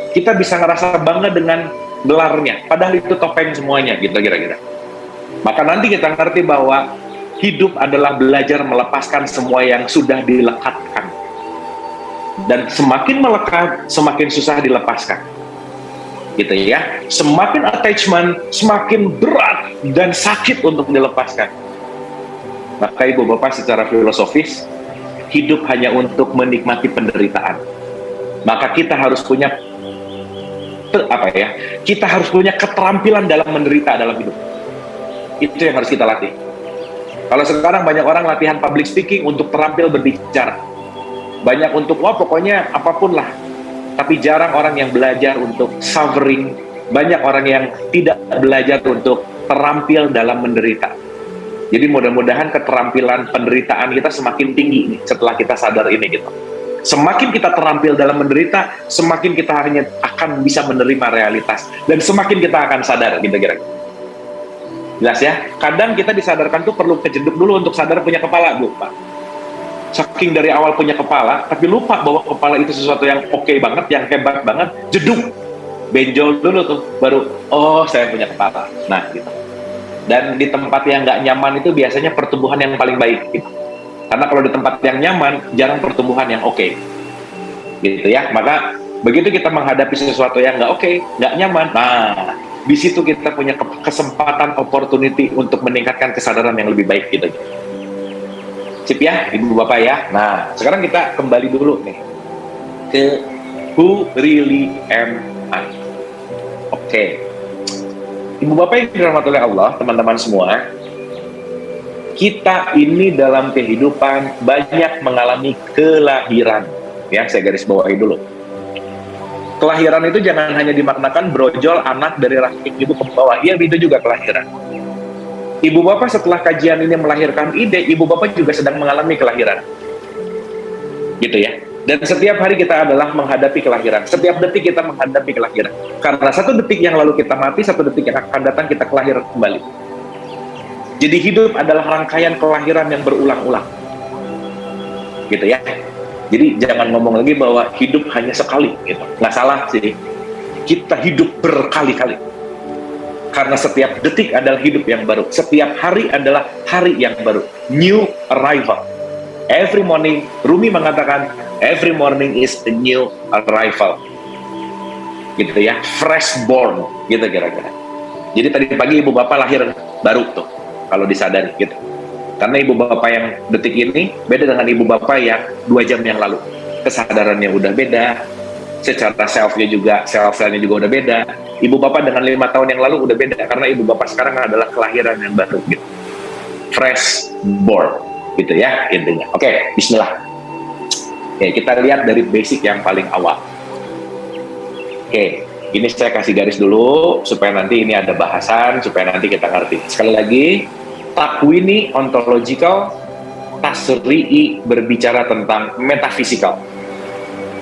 Kita bisa ngerasa bangga dengan gelarnya. Padahal itu topeng semuanya, gitu kira-kira. Maka nanti kita ngerti bahwa hidup adalah belajar melepaskan semua yang sudah dilekatkan. Dan semakin melekat, semakin susah dilepaskan. Gitu ya. Semakin attachment, semakin berat dan sakit untuk dilepaskan. Maka Ibu Bapak secara filosofis, hidup hanya untuk menikmati penderitaan. Maka kita harus punya kita harus punya keterampilan dalam menderita dalam hidup. Itu yang harus kita latih. Kalau sekarang banyak orang latihan public speaking untuk terampil berbicara. Banyak untuk, pokoknya apapun lah. Tapi jarang orang yang belajar untuk suffering. Banyak orang yang tidak belajar untuk terampil dalam menderita. Jadi mudah-mudahan keterampilan penderitaan kita semakin tinggi nih setelah kita sadar ini gitu. Semakin kita terampil dalam menderita, semakin kita hanya akan bisa menerima realitas dan semakin kita akan sadar gitu kira-kira. Jelas ya? Kadang kita disadarkan tuh perlu kejeduk dulu untuk sadar punya kepala, Bu, Pak. Saking dari awal punya kepala, tapi lupa bahwa kepala itu sesuatu yang oke banget, yang hebat banget, jeduk. Benjol dulu tuh, baru, saya punya kepala. Nah, gitu. Dan di tempat yang nggak nyaman itu biasanya pertumbuhan yang paling baik gitu. Karena kalau di tempat yang nyaman jarang pertumbuhan yang oke. Gitu ya. Maka begitu kita menghadapi sesuatu yang nggak oke, nggak nyaman, nah di situ kita punya kesempatan, opportunity untuk meningkatkan kesadaran yang lebih baik gitu. Sip ya Ibu Bapak ya. Nah sekarang kita kembali dulu nih ke who really am I. Oke. Ibu Bapak yang dirahmati oleh Allah, teman-teman semua, kita ini dalam kehidupan banyak mengalami kelahiran. Ya, saya garis bawahi dulu. Kelahiran itu jangan hanya dimaknakan brojol anak dari rahim ibu ke bawah. Iya, itu juga kelahiran. Ibu Bapak setelah kajian ini melahirkan ide, Ibu Bapak juga sedang mengalami kelahiran. Gitu ya. Dan setiap hari kita adalah menghadapi kelahiran. Setiap detik kita menghadapi kelahiran. Karena satu detik yang lalu kita mati, satu detik yang akan datang kita kelahiran kembali. Jadi hidup adalah rangkaian kelahiran yang berulang-ulang. Gitu ya. Jadi jangan ngomong lagi bahwa hidup hanya sekali. Gitu. Nggak salah sih. Kita hidup berkali-kali. Karena setiap detik adalah hidup yang baru. Setiap hari adalah hari yang baru. New arrival. Every morning, Rumi mengatakan, every morning is a new arrival. Gitu ya, fresh born, gitu kira-kira. Jadi tadi pagi ibu bapak lahir baru tuh, kalau disadari gitu. Karena ibu bapak yang detik ini beda dengan ibu bapak yang 2 jam yang lalu. Kesadarannya udah beda, secara self-nya juga, self-nya juga udah beda. Ibu bapak dengan 5 tahun yang lalu udah beda, karena ibu bapak sekarang adalah kelahiran yang baru gitu. Fresh born. Gitu ya intinya. Oke, bismillah. Oke, kita lihat dari basic yang paling awal. Oke, ini saya kasih garis dulu supaya nanti ini ada bahasan, supaya nanti kita ngerti. Sekali lagi, takwini ontological, tasri'i berbicara tentang metafisikal.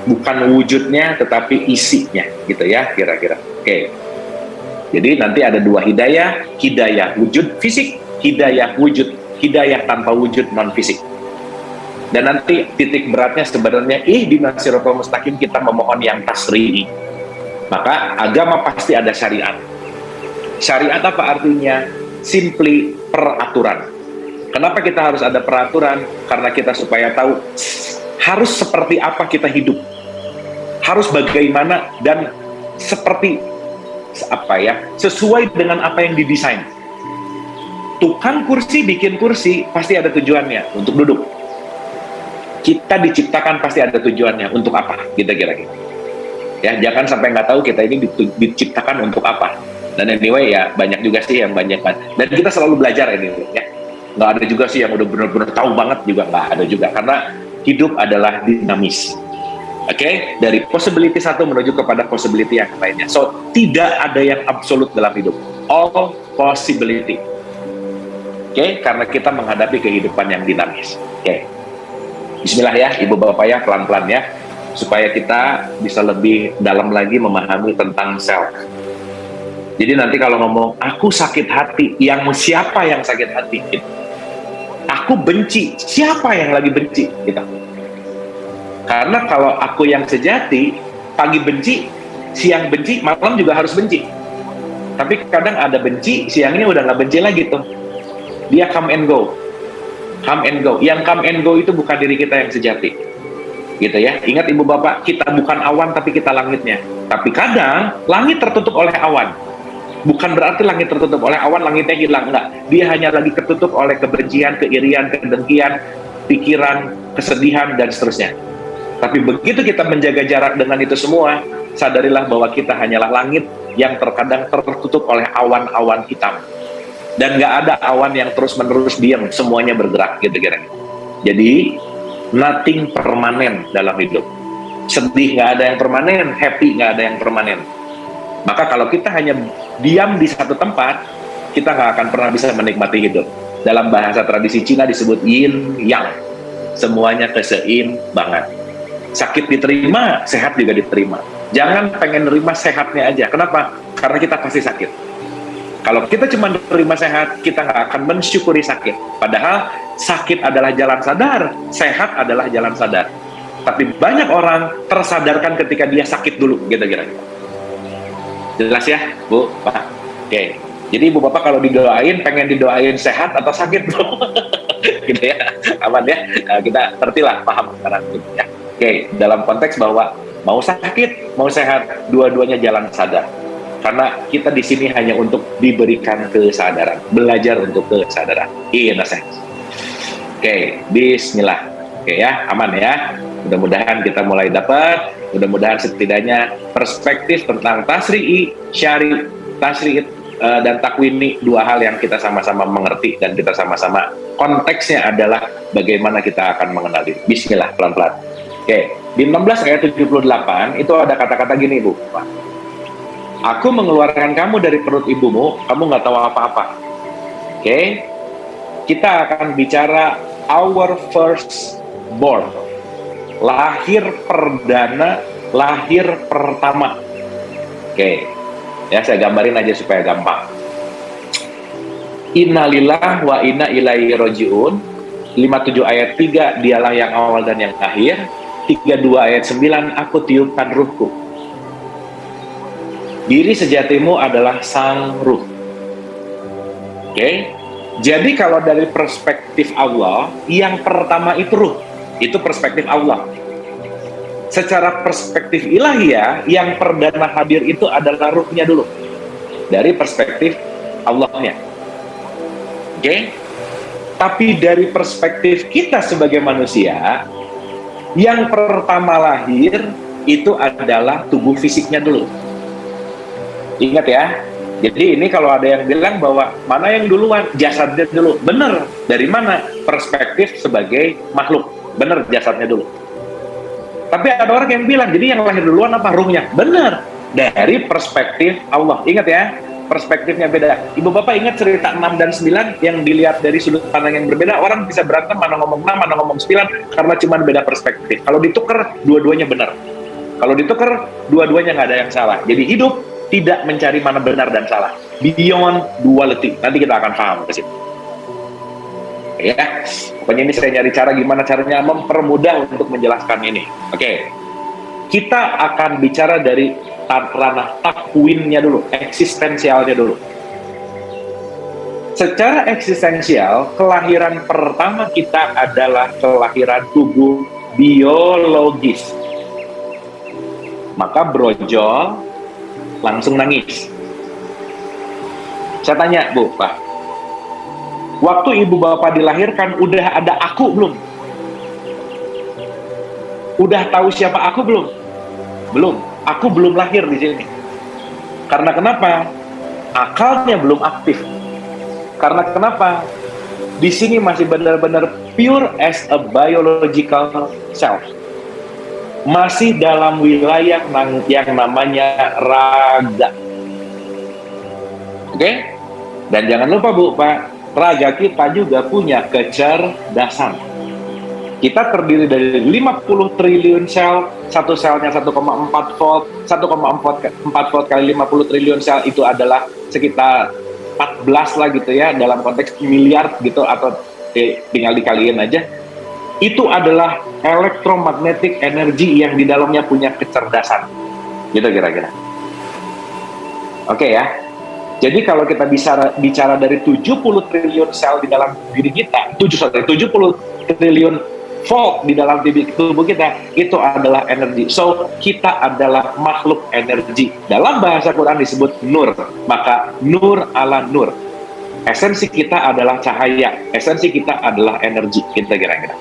Bukan wujudnya tetapi isinya gitu ya kira-kira. Oke. Jadi nanti ada 2 hidayah, hidayah wujud fisik, hidayah wujud hidayah tanpa wujud non-fisik. Dan nanti titik beratnya sebenarnya ihdinas siratal mustaqim, kita memohon yang tasri'i. Maka agama pasti ada syariat. Syariat apa artinya? Simply peraturan. Kenapa kita harus ada peraturan? Karena kita supaya tahu harus seperti apa kita hidup. Harus bagaimana dan seperti apa ya? Sesuai dengan apa yang didesain. Tukang kursi bikin kursi pasti ada tujuannya untuk duduk. Kita diciptakan pasti ada tujuannya untuk apa? Kita kira-kira. Ya, jangan sampai nggak tahu kita ini diciptakan untuk apa. Dan anyway ya banyak juga sih yang banyak kan. Dan kita selalu belajar ini ya. Nggak ada juga sih yang udah benar-benar tahu banget juga, nggak ada juga, karena hidup adalah dinamis. Oke, dari possibility satu menuju kepada possibility yang lainnya. So tidak ada yang absolut dalam hidup. All possibility. Oke, karena kita menghadapi kehidupan yang dinamis. Oke, bismillah ya, ibu bapak ya, pelan-pelan ya, supaya kita bisa lebih dalam lagi memahami tentang self. Jadi nanti kalau ngomong, aku sakit hati, yang siapa yang sakit hati? Gitu. Aku benci, siapa yang lagi benci? Gitu. Karena kalau aku yang sejati, pagi benci, siang benci, malam juga harus benci. Tapi kadang ada benci, siangnya udah nggak benci lagi tuh. Dia come and go. Come and go. Yang come and go itu bukan diri kita yang sejati. Gitu ya. Ingat ibu bapak, kita bukan awan tapi kita langitnya. Tapi kadang langit tertutup oleh awan. Bukan berarti langit tertutup oleh awan, langitnya hilang. Enggak. Dia hanya lagi tertutup oleh kebencian, keirian, kedengkian, pikiran, kesedihan, dan seterusnya. Tapi begitu kita menjaga jarak dengan itu semua, sadarilah bahwa kita hanyalah langit yang terkadang tertutup oleh awan-awan hitam. Dan nggak ada awan yang terus-menerus diam, semuanya bergerak gitu kira-kira. Jadi nothing permanen dalam hidup. Sedih nggak ada yang permanen, happy nggak ada yang permanen. Maka kalau kita hanya diam di satu tempat, kita nggak akan pernah bisa menikmati hidup. Dalam bahasa tradisi Cina disebut yin yang, semuanya keseimbangan. Sakit diterima, sehat juga diterima. Jangan pengen nerima sehatnya aja. Kenapa? Karena kita pasti sakit. Kalau kita cuma menerima sehat, kita nggak akan mensyukuri sakit. Padahal sakit adalah jalan sadar, sehat adalah jalan sadar. Tapi banyak orang tersadarkan ketika dia sakit dulu, gitu kira-kira. Jelas ya, Bu, Pak? Oke. Jadi Ibu Bapak kalau didoain, pengen didoain sehat atau sakit, bro? Gitu ya, aman ya. Nah, kita ngertilah, paham sekarang. Gitu ya. Oke, dalam konteks bahwa mau sakit, mau sehat, dua-duanya jalan sadar. Karena kita di sini hanya untuk diberikan kesadaran, belajar untuk kesadaran. In a sense. Oke, bismillah. Oke ya, aman ya. Mudah-mudahan kita mulai dapat, mudah-mudahan setidaknya perspektif tentang tasri'i, syari, tasri'i, dan takwini, 2 hal yang kita sama-sama mengerti dan kita sama-sama konteksnya adalah bagaimana kita akan mengenal diri. Bismillah, pelan-pelan. Oke, di 16 ayat 78 itu ada kata-kata gini, Bu. Aku mengeluarkan kamu dari perut ibumu, kamu nggak tahu apa-apa. Oke, kita akan bicara our first born. lahir perdana, lahir pertama. Oke, ya saya gambarin aja supaya gampang. Innalillah wa inna ilaihi roji'un. 57 ayat 3, dialah yang awal dan yang akhir. 32 ayat 9, aku tiupkan ruhku. Diri sejatimu adalah sang ruh. Oke, jadi kalau dari perspektif Allah, yang pertama itu ruh. Itu perspektif Allah. Secara perspektif ilahiyah, yang perdana hadir itu adalah ruhnya dulu. Dari perspektif Allahnya. Oke? Tapi dari perspektif kita sebagai manusia, yang pertama lahir itu adalah tubuh fisiknya dulu. Ingat ya. Jadi ini kalau ada yang bilang bahwa mana yang duluan, jasadnya dulu. Benar. Dari mana? Perspektif sebagai makhluk. Benar, jasadnya dulu. Tapi ada orang yang bilang, jadi yang lahir duluan apa? Ruhnya. Benar. Dari perspektif Allah. Ingat ya, perspektifnya beda. Ibu bapak ingat cerita 6 dan 9 yang dilihat dari sudut pandang yang berbeda, orang bisa berantem mana ngomong 6, mana ngomong 9 karena cuma beda perspektif. Kalau ditukar, dua-duanya benar. Kalau ditukar, dua-duanya nggak ada yang salah. Jadi hidup tidak mencari mana benar dan salah. Beyond duality. Nanti kita akan paham ke situ. Ya, pokoknya ini saya nyari cara gimana caranya mempermudah untuk menjelaskan ini. Oke. Kita akan bicara dari ranah takwinnya dulu, eksistensialnya dulu. Secara eksistensial, kelahiran pertama kita adalah kelahiran tubuh biologis. Maka brojol langsung nangis. Saya tanya, Bu, Pak, waktu ibu bapak dilahirkan udah ada aku belum? Udah tahu siapa aku belum? Belum. Aku belum lahir di sini. Karena kenapa? Akalnya belum aktif. Karena kenapa? Di sini masih benar-benar pure as a biological self. Masih dalam wilayah yang namanya raga. Oke? Dan jangan lupa Bu, Pak, raga kita juga punya kecerdasan. Kita terdiri dari 50 triliun sel, satu selnya 1,4 volt, 1,4 volt kali 50 triliun sel itu adalah sekitar 14 lah gitu ya, dalam konteks miliar gitu, atau tinggal dikaliin aja. Itu adalah elektromagnetic energy yang di dalamnya punya kecerdasan. Gitu kira-kira. Oke ya. Jadi kalau kita bicara dari 70 triliun sel di dalam diri kita, 70 triliun volt di dalam tubuh kita, itu adalah energi. So, kita adalah makhluk energi. Dalam bahasa Quran disebut nur. Maka nur ala nur. Esensi kita adalah cahaya. Esensi kita adalah energi. Kita kira-kira.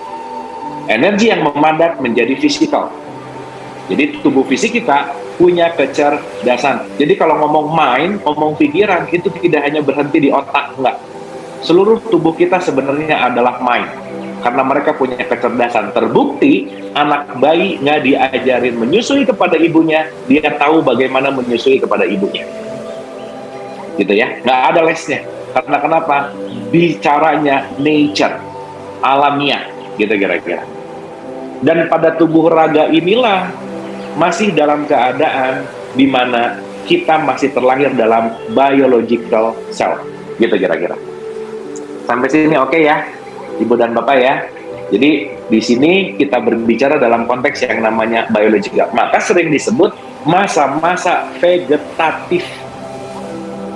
Energi yang memandat menjadi fisikal. Jadi tubuh fisik kita punya kecerdasan. Jadi kalau ngomong mind, ngomong pikiran, itu tidak hanya berhenti di otak, enggak. Seluruh tubuh kita sebenarnya adalah mind. Karena mereka punya kecerdasan. Terbukti anak bayi nggak diajarin menyusui kepada ibunya, dia tahu bagaimana menyusui kepada ibunya. Gitu ya, nggak ada lesnya. Karena kenapa? Bicaranya nature, alamiah, gitu kira-kira. Dan pada tubuh raga inilah masih dalam keadaan di mana kita masih terlahir dalam biological self, gitu kira-kira. Sampai sini oke ya? Ibu dan Bapak ya. Jadi di sini kita berbicara dalam konteks yang namanya biological. Maka sering disebut masa-masa vegetatif.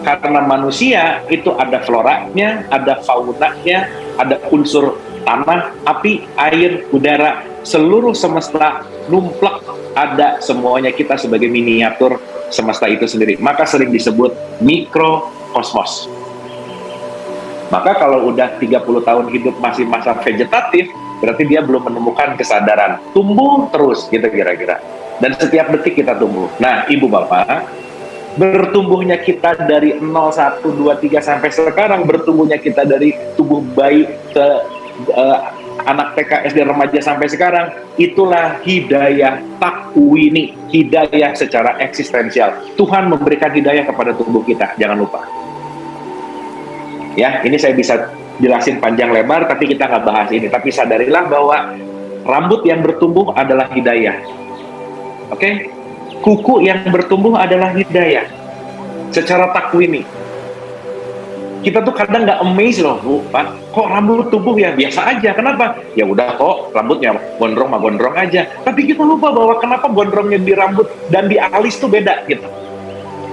Karena manusia itu ada floranya, ada faunanya, ada unsur tanah, api, air, udara, seluruh semesta numplak ada semuanya, kita sebagai miniatur semesta itu sendiri. Maka sering disebut mikrokosmos. Maka kalau udah 30 tahun hidup masih masa vegetatif, berarti dia belum menemukan kesadaran. Tumbuh terus, gitu kira-kira. Dan setiap detik kita tumbuh. Nah, Ibu Bapak, bertumbuhnya kita dari 0, 1, 2, 3 sampai sekarang, bertumbuhnya kita dari tubuh bayi ke anak TK, SD, remaja sampai sekarang, itulah hidayah takwini, hidayah secara eksistensial. Tuhan memberikan hidayah kepada tubuh kita, jangan lupa. Ya, ini saya bisa jelasin panjang lebar, tapi kita nggak bahas ini. Tapi sadarilah bahwa Rambut yang bertumbuh adalah hidayah. Oke? Kuku yang bertumbuh adalah hidayah. Secara takwimi. Kita tuh kadang nggak amazed loh, Bu, Pak. Kok rambut tumbuh ya biasa aja? Kenapa? Ya udah kok, rambutnya gondrong mah gondrong aja. Tapi kita lupa bahwa kenapa gondrongnya di rambut dan di alis tuh beda gitu.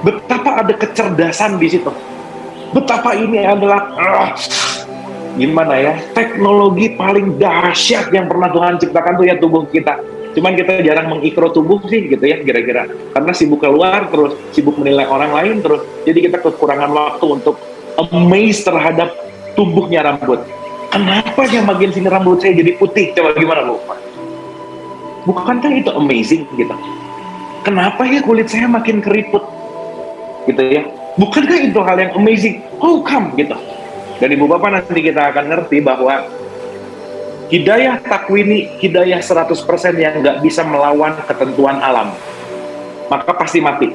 Betapa ada kecerdasan di situ. Betapa ini adalah gimana ya, teknologi paling dahsyat yang pernah Tuhan ciptakan tuh ya tubuh kita. Cuman kita jarang mengikro tubuh sih gitu ya kira-kira. Karena sibuk keluar terus, sibuk menilai orang lain terus. Jadi kita kekurangan waktu untuk amazed terhadap tumbuhnya rambut. Kenapa ya makin sini rambut saya jadi putih? Coba gimana Bu? Bukankah itu amazing gitu? Kenapa ya kulit saya makin keriput? Gitu ya. Bukankah itu hal yang amazing? How come gitu? Dan Ibu Bapak nanti kita akan ngerti bahwa hidayah takwini, hidayah 100% yang nggak bisa melawan ketentuan alam, maka pasti mati.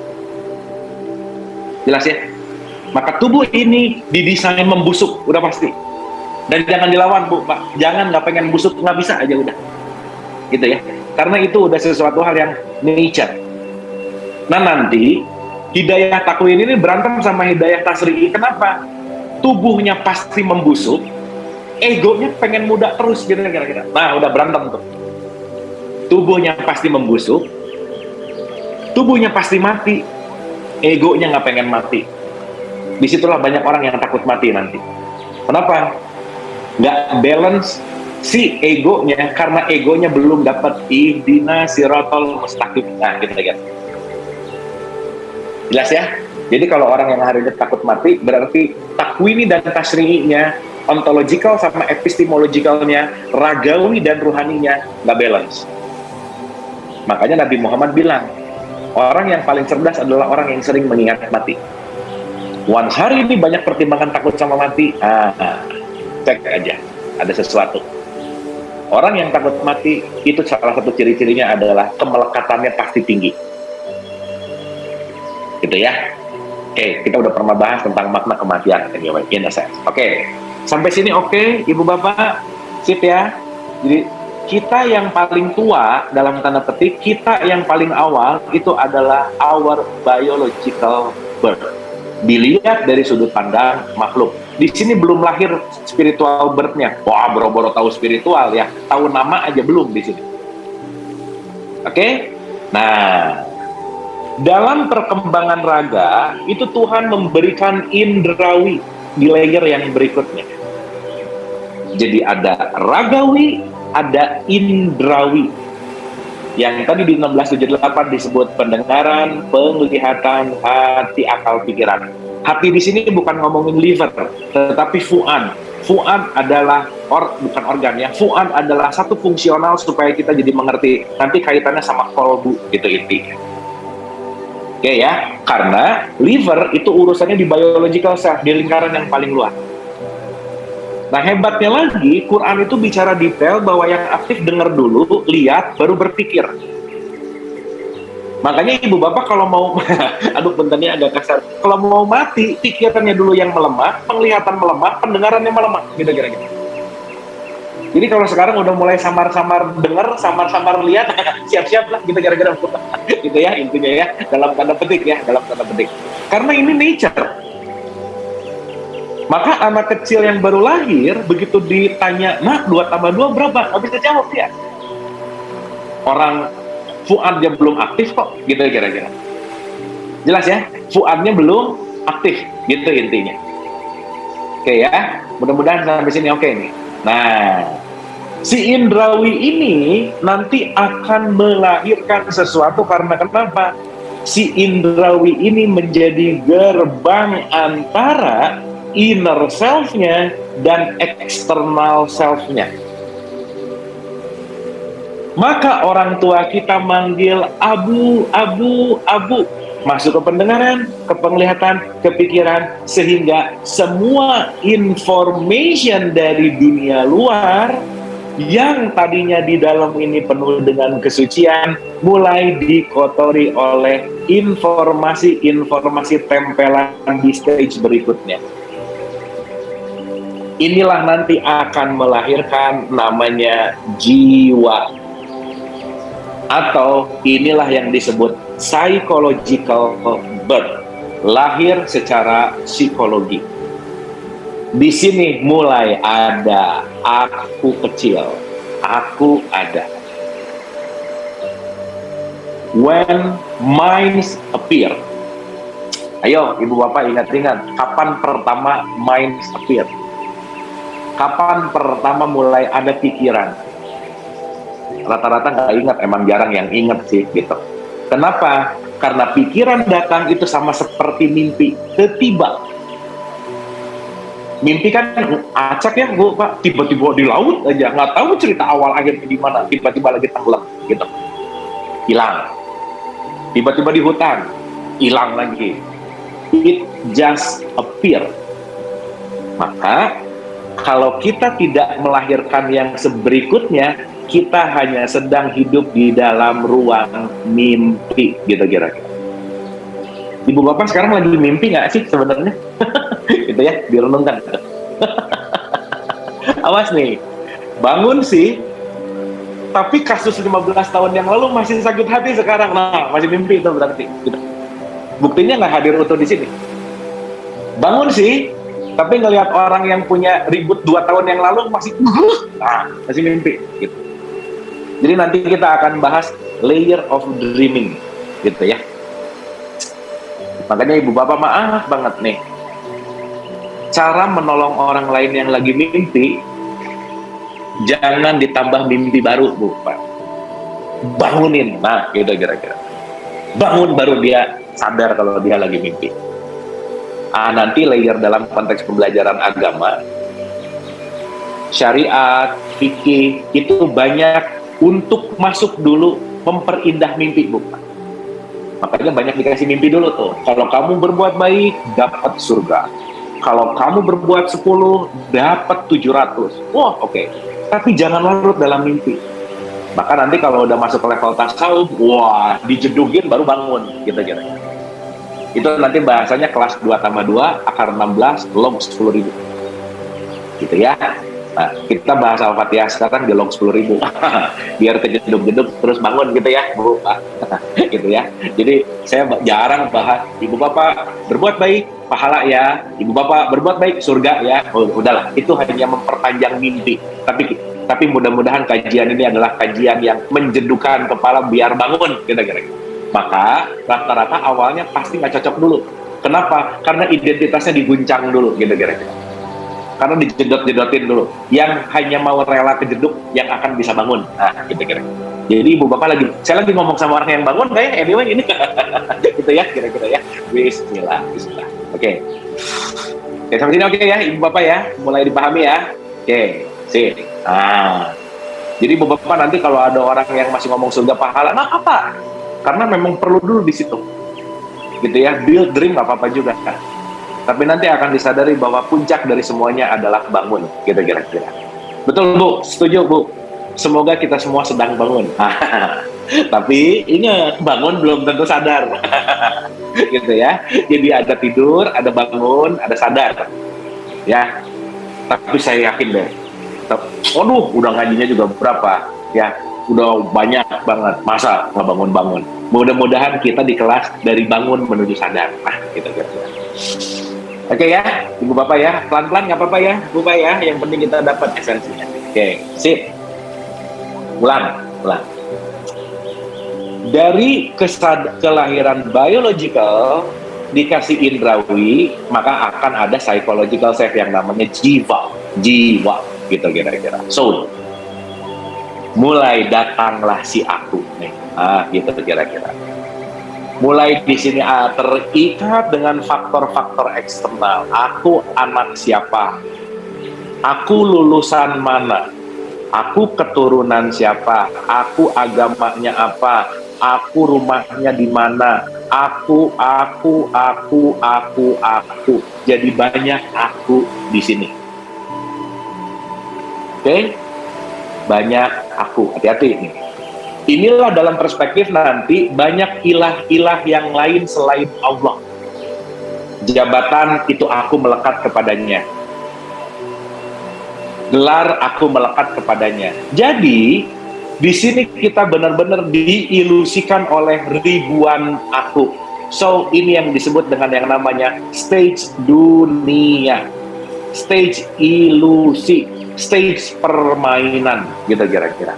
Jelas ya? Maka tubuh ini didesain membusuk, udah pasti. Dan jangan dilawan, Bu, Pak. Jangan nggak pengen busuk, nggak bisa aja udah. Gitu ya. Karena itu udah sesuatu hal yang nature. Nah nanti, hidayah takwini ini berantem sama hidayah tasri'i. Kenapa? Tubuhnya pasti membusuk, egonya pengen muda terus, gitu kira-kira. Nah, udah berantem tuh. Tubuhnya pasti membusuk, tubuhnya pasti mati, egonya nggak pengen mati. Disitulah banyak orang yang takut mati nanti. Kenapa? Nggak balance si egonya, karena egonya belum dapat ihdinas siratal mustaqim. Nah, gitu ya. Jelas ya? Jadi kalau orang yang hari ini takut mati, berarti takwini dan tasri'inya, ontological sama epistemologikalnya, ragawi dan ruhaninya nggak balance. Makanya Nabi Muhammad bilang, orang yang paling cerdas adalah orang yang sering mengingat mati. Once hari ini banyak pertimbangan takut sama mati, cek aja, ada sesuatu. Orang yang takut mati, itu salah satu ciri-cirinya adalah kemelekatannya pasti tinggi. Gitu ya. Oke, kita udah pernah bahas tentang makna kematian. Oke, sampai sini oke, Ibu Bapak, sip ya. Jadi kita yang paling tua, dalam tanda petik, kita yang paling awal, itu adalah our biological birth. Dilihat dari sudut pandang makhluk. Di sini belum lahir spiritual birth-nya. Wah, boro-boro tahu spiritual ya. Tahu nama aja belum di sini. Oke? Nah, dalam perkembangan raga, itu Tuhan memberikan indrawi di layer yang berikutnya. Jadi ada ragawi, ada indrawi. Yang tadi di 1678 disebut pendengaran, penglihatan, hati, akal, pikiran. Hati di sini bukan ngomongin liver, tetapi fuad. Fuad adalah bukan organ ya. Fuad adalah satu fungsional supaya kita jadi mengerti. Nanti kaitannya sama kolbu gitu intinya. Oke ya, karena liver itu urusannya di biological cell, di lingkaran yang paling luas. Nah hebatnya lagi, Quran itu bicara detail bahwa yang aktif dengar dulu, lihat, baru berpikir. Makanya Ibu Bapak kalau mau, aduh bentarnya agak kasar, kalau mau mati, pikirannya dulu yang melemah, penglihatan melemah, pendengarannya melemah, gitu kira-kira. Jadi kalau sekarang udah mulai samar-samar dengar, samar-samar lihat, siap-siap lah, gitu kira-kira. Gitu ya, intinya ya, dalam tanda petik ya, dalam tanda petik. Karena ini nature. Maka anak kecil yang baru lahir, begitu ditanya, nak 2 tambah 2 berapa? Nggak bisa jawab dia. Orang fuadnya belum aktif kok, gitu kira-kira. Jelas ya? Fuadnya belum aktif, gitu intinya. Oke ya, mudah-mudahan sampai sini oke nih. Nah, si indrawi ini nanti akan melahirkan sesuatu karena kenapa? Si indrawi ini menjadi gerbang antara inner self-nya dan external self-nya. Maka orang tua kita manggil abu, abu, abu. Masuk ke pendengaran, ke penglihatan, ke pikiran, sehingga semua information dari dunia luar yang tadinya di dalam ini penuh dengan kesucian, mulai dikotori oleh informasi-informasi tempelan di stage berikutnya. inilah nanti akan melahirkan namanya jiwa, atau inilah yang disebut psychological birth, lahir secara psikologi. Di sini mulai ada aku kecil, aku ada. When minds appear. Ayo ibu bapak ingat-ingat, kapan pertama minds appear? Kapan pertama mulai ada pikiran? Rata-rata nggak ingat, emang jarang yang ingat sih gitu. Kenapa? Karena pikiran datang itu sama seperti mimpi, tiba-tiba. Mimpi kan acak ya, Bu, Pak, tiba-tiba di laut aja, nggak tahu cerita awal akhirnya di mana, tiba-tiba lagi tenggelam gitu, hilang. Tiba-tiba di hutan, hilang lagi. It just appear. Maka kalau kita tidak melahirkan yang berikutnya, kita hanya sedang hidup di dalam ruang mimpi gitu kira-kira. Ibu bapak sekarang lagi mimpi nggak sih sebenarnya? Gitu ya, direnungkan. Awas nih, bangun sih, tapi kasus 15 tahun yang lalu masih sakit hati sekarang. Nah, masih mimpi itu berarti. Gitu. Buktinya nggak hadir utuh di sini. Bangun sih, tapi ngelihat orang yang punya ribut 2 tahun yang lalu masih, nah, masih mimpi. Gitu. Jadi nanti kita akan bahas layer of dreaming, gitu ya. Makanya ibu bapak maaf banget nih, cara menolong orang lain yang lagi mimpi, jangan ditambah mimpi baru, Bu, Pak. Bangunin, nah gitu kira-kira. Bangun baru dia sadar kalau dia lagi mimpi. Nanti layer dalam konteks pembelajaran agama, syariat, fikih, itu banyak untuk masuk dulu memperindah mimpi, Bu, Pak. Makanya banyak dikasih mimpi dulu tuh. Kalau kamu berbuat baik, dapat surga. Kalau kamu berbuat 10, dapat 700. Wah, oke. Tapi jangan larut dalam mimpi. Maka nanti kalau udah masuk ke level tasawuf, wah, dijedugin baru bangun, gitu kira. Itu nanti bahasanya kelas 2+2, akar 16, log 10.000. Gitu ya. Nah, kita bahas Al-Fatihah sekarang di log 10.000. Biar kejeduk-jeduk terus bangun gitu ya, Bu. Gitu ya. Jadi saya jarang bahas ibu bapak berbuat baik pahala ya, ibu bapak berbuat baik surga ya. Udahlah, itu hanya memperpanjang mimpi. Tapi mudah-mudahan kajian ini adalah kajian yang menjedukan kepala biar bangun, kira-kira. Maka rata-rata awalnya pasti nggak cocok dulu. Kenapa? Karena identitasnya diguncang dulu, gitu kira-kira. Karena dijedot-jedotin dulu. Yang hanya mau rela kejeduk yang akan bisa bangun. Nah, kira-kira. Jadi ibu bapak saya lagi ngomong sama orang yang bangun, kayak anyway ini. Gitu ya, kira-kira ya. Bismillah. Oke. Oke, sampai sini oke ya, ibu bapak ya. Mulai dipahami ya. Oke, sip. Nah, jadi ibu bapak nanti kalau ada orang yang masih ngomong surga pahala, nggak apa-apa. Karena memang perlu dulu di situ. Gitu ya, build dream nggak apa-apa juga kan. Tapi nanti akan disadari bahwa puncak dari semuanya adalah bangun, gitu kira-kira. Betul, Bu? Setuju, Bu? Semoga kita semua sedang bangun. Tapi ingat, bangun belum tentu sadar. Gitu ya. Jadi ada tidur, ada bangun, ada sadar. Ya. Tapi saya yakin deh. Waduh, udah ngajinya juga berapa? Ya, udah banyak banget. Masa nggak bangun-bangun? Mudah-mudahan kita di kelas dari bangun menuju sadar. Nah, gitu kira-kira. Oke ya, ibu bapak ya, pelan-pelan nggak apa-apa ya, bu bapak ya, yang penting kita dapat esensinya. Oke, sip. Ulang. Dari kelahiran biological dikasih indrawi, maka akan ada psychological self yang namanya jiwa, gitu kira-kira. Soul. Mulai datanglah si aku nih, gitu kira-kira. Mulai di sini terikat dengan faktor-faktor eksternal. Aku anak siapa? Aku lulusan mana? Aku keturunan siapa? Aku agamanya apa? Aku rumahnya di mana? Aku. Jadi banyak aku di sini. Oke? Banyak aku. Hati-hati nih. Inilah dalam perspektif nanti banyak ilah-ilah yang lain selain Allah. Jabatan itu aku melekat kepadanya. gelar aku melekat kepadanya. Jadi di sini kita benar-benar diilusikan oleh ribuan aku. So ini yang disebut dengan yang namanya stage dunia, stage ilusi, stage permainan, gitu kira-kira.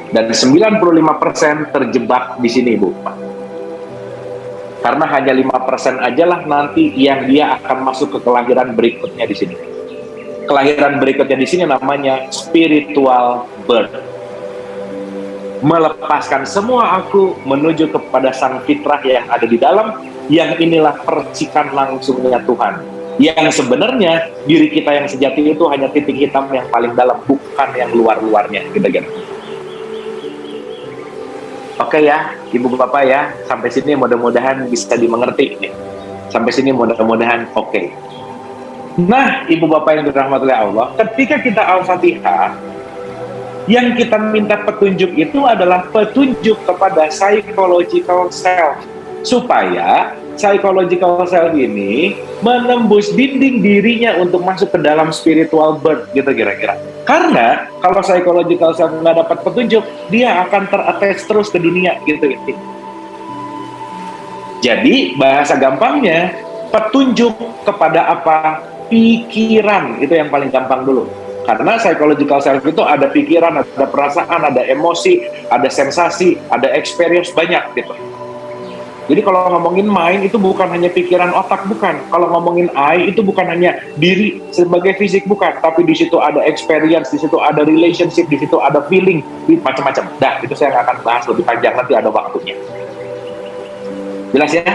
Dan 95% terjebak di sini, Bu. Karena hanya 5% ajalah nanti yang dia akan masuk ke kelahiran berikutnya di sini. Kelahiran berikutnya di sini namanya spiritual birth. Melepaskan semua aku menuju kepada sang fitrah yang ada di dalam, yang inilah percikan langsungnya Tuhan. Yang sebenarnya diri kita yang sejati itu hanya titik hitam yang paling dalam, bukan yang luar-luarnya, gitu. Oke ya, Ibu Bapak ya, sampai sini mudah-mudahan bisa dimengerti nih. Sampai sini mudah-mudahan oke. Nah, Ibu Bapak yang dirahmati oleh Allah, ketika kita Al-Fatihah, yang kita minta petunjuk itu adalah petunjuk kepada psychological self, supaya psychological self ini menembus dinding dirinya untuk masuk ke dalam spiritual birth, gitu kira-kira. Karena kalau psychological self nggak dapat petunjuk, dia akan ter-attach terus ke dunia, gitu. Jadi bahasa gampangnya, petunjuk kepada apa? Pikiran, itu yang paling gampang dulu. Karena psychological self itu ada pikiran, ada perasaan, ada emosi, ada sensasi, ada experience, banyak gitu. Jadi kalau ngomongin mind itu bukan hanya pikiran otak, bukan. Kalau ngomongin I itu bukan hanya diri sebagai fisik, bukan. Tapi di situ ada experience, di situ ada relationship, di situ ada feeling, macam-macam. Dah, itu saya nggak akan bahas lebih panjang, nanti ada waktunya. Jelas ya?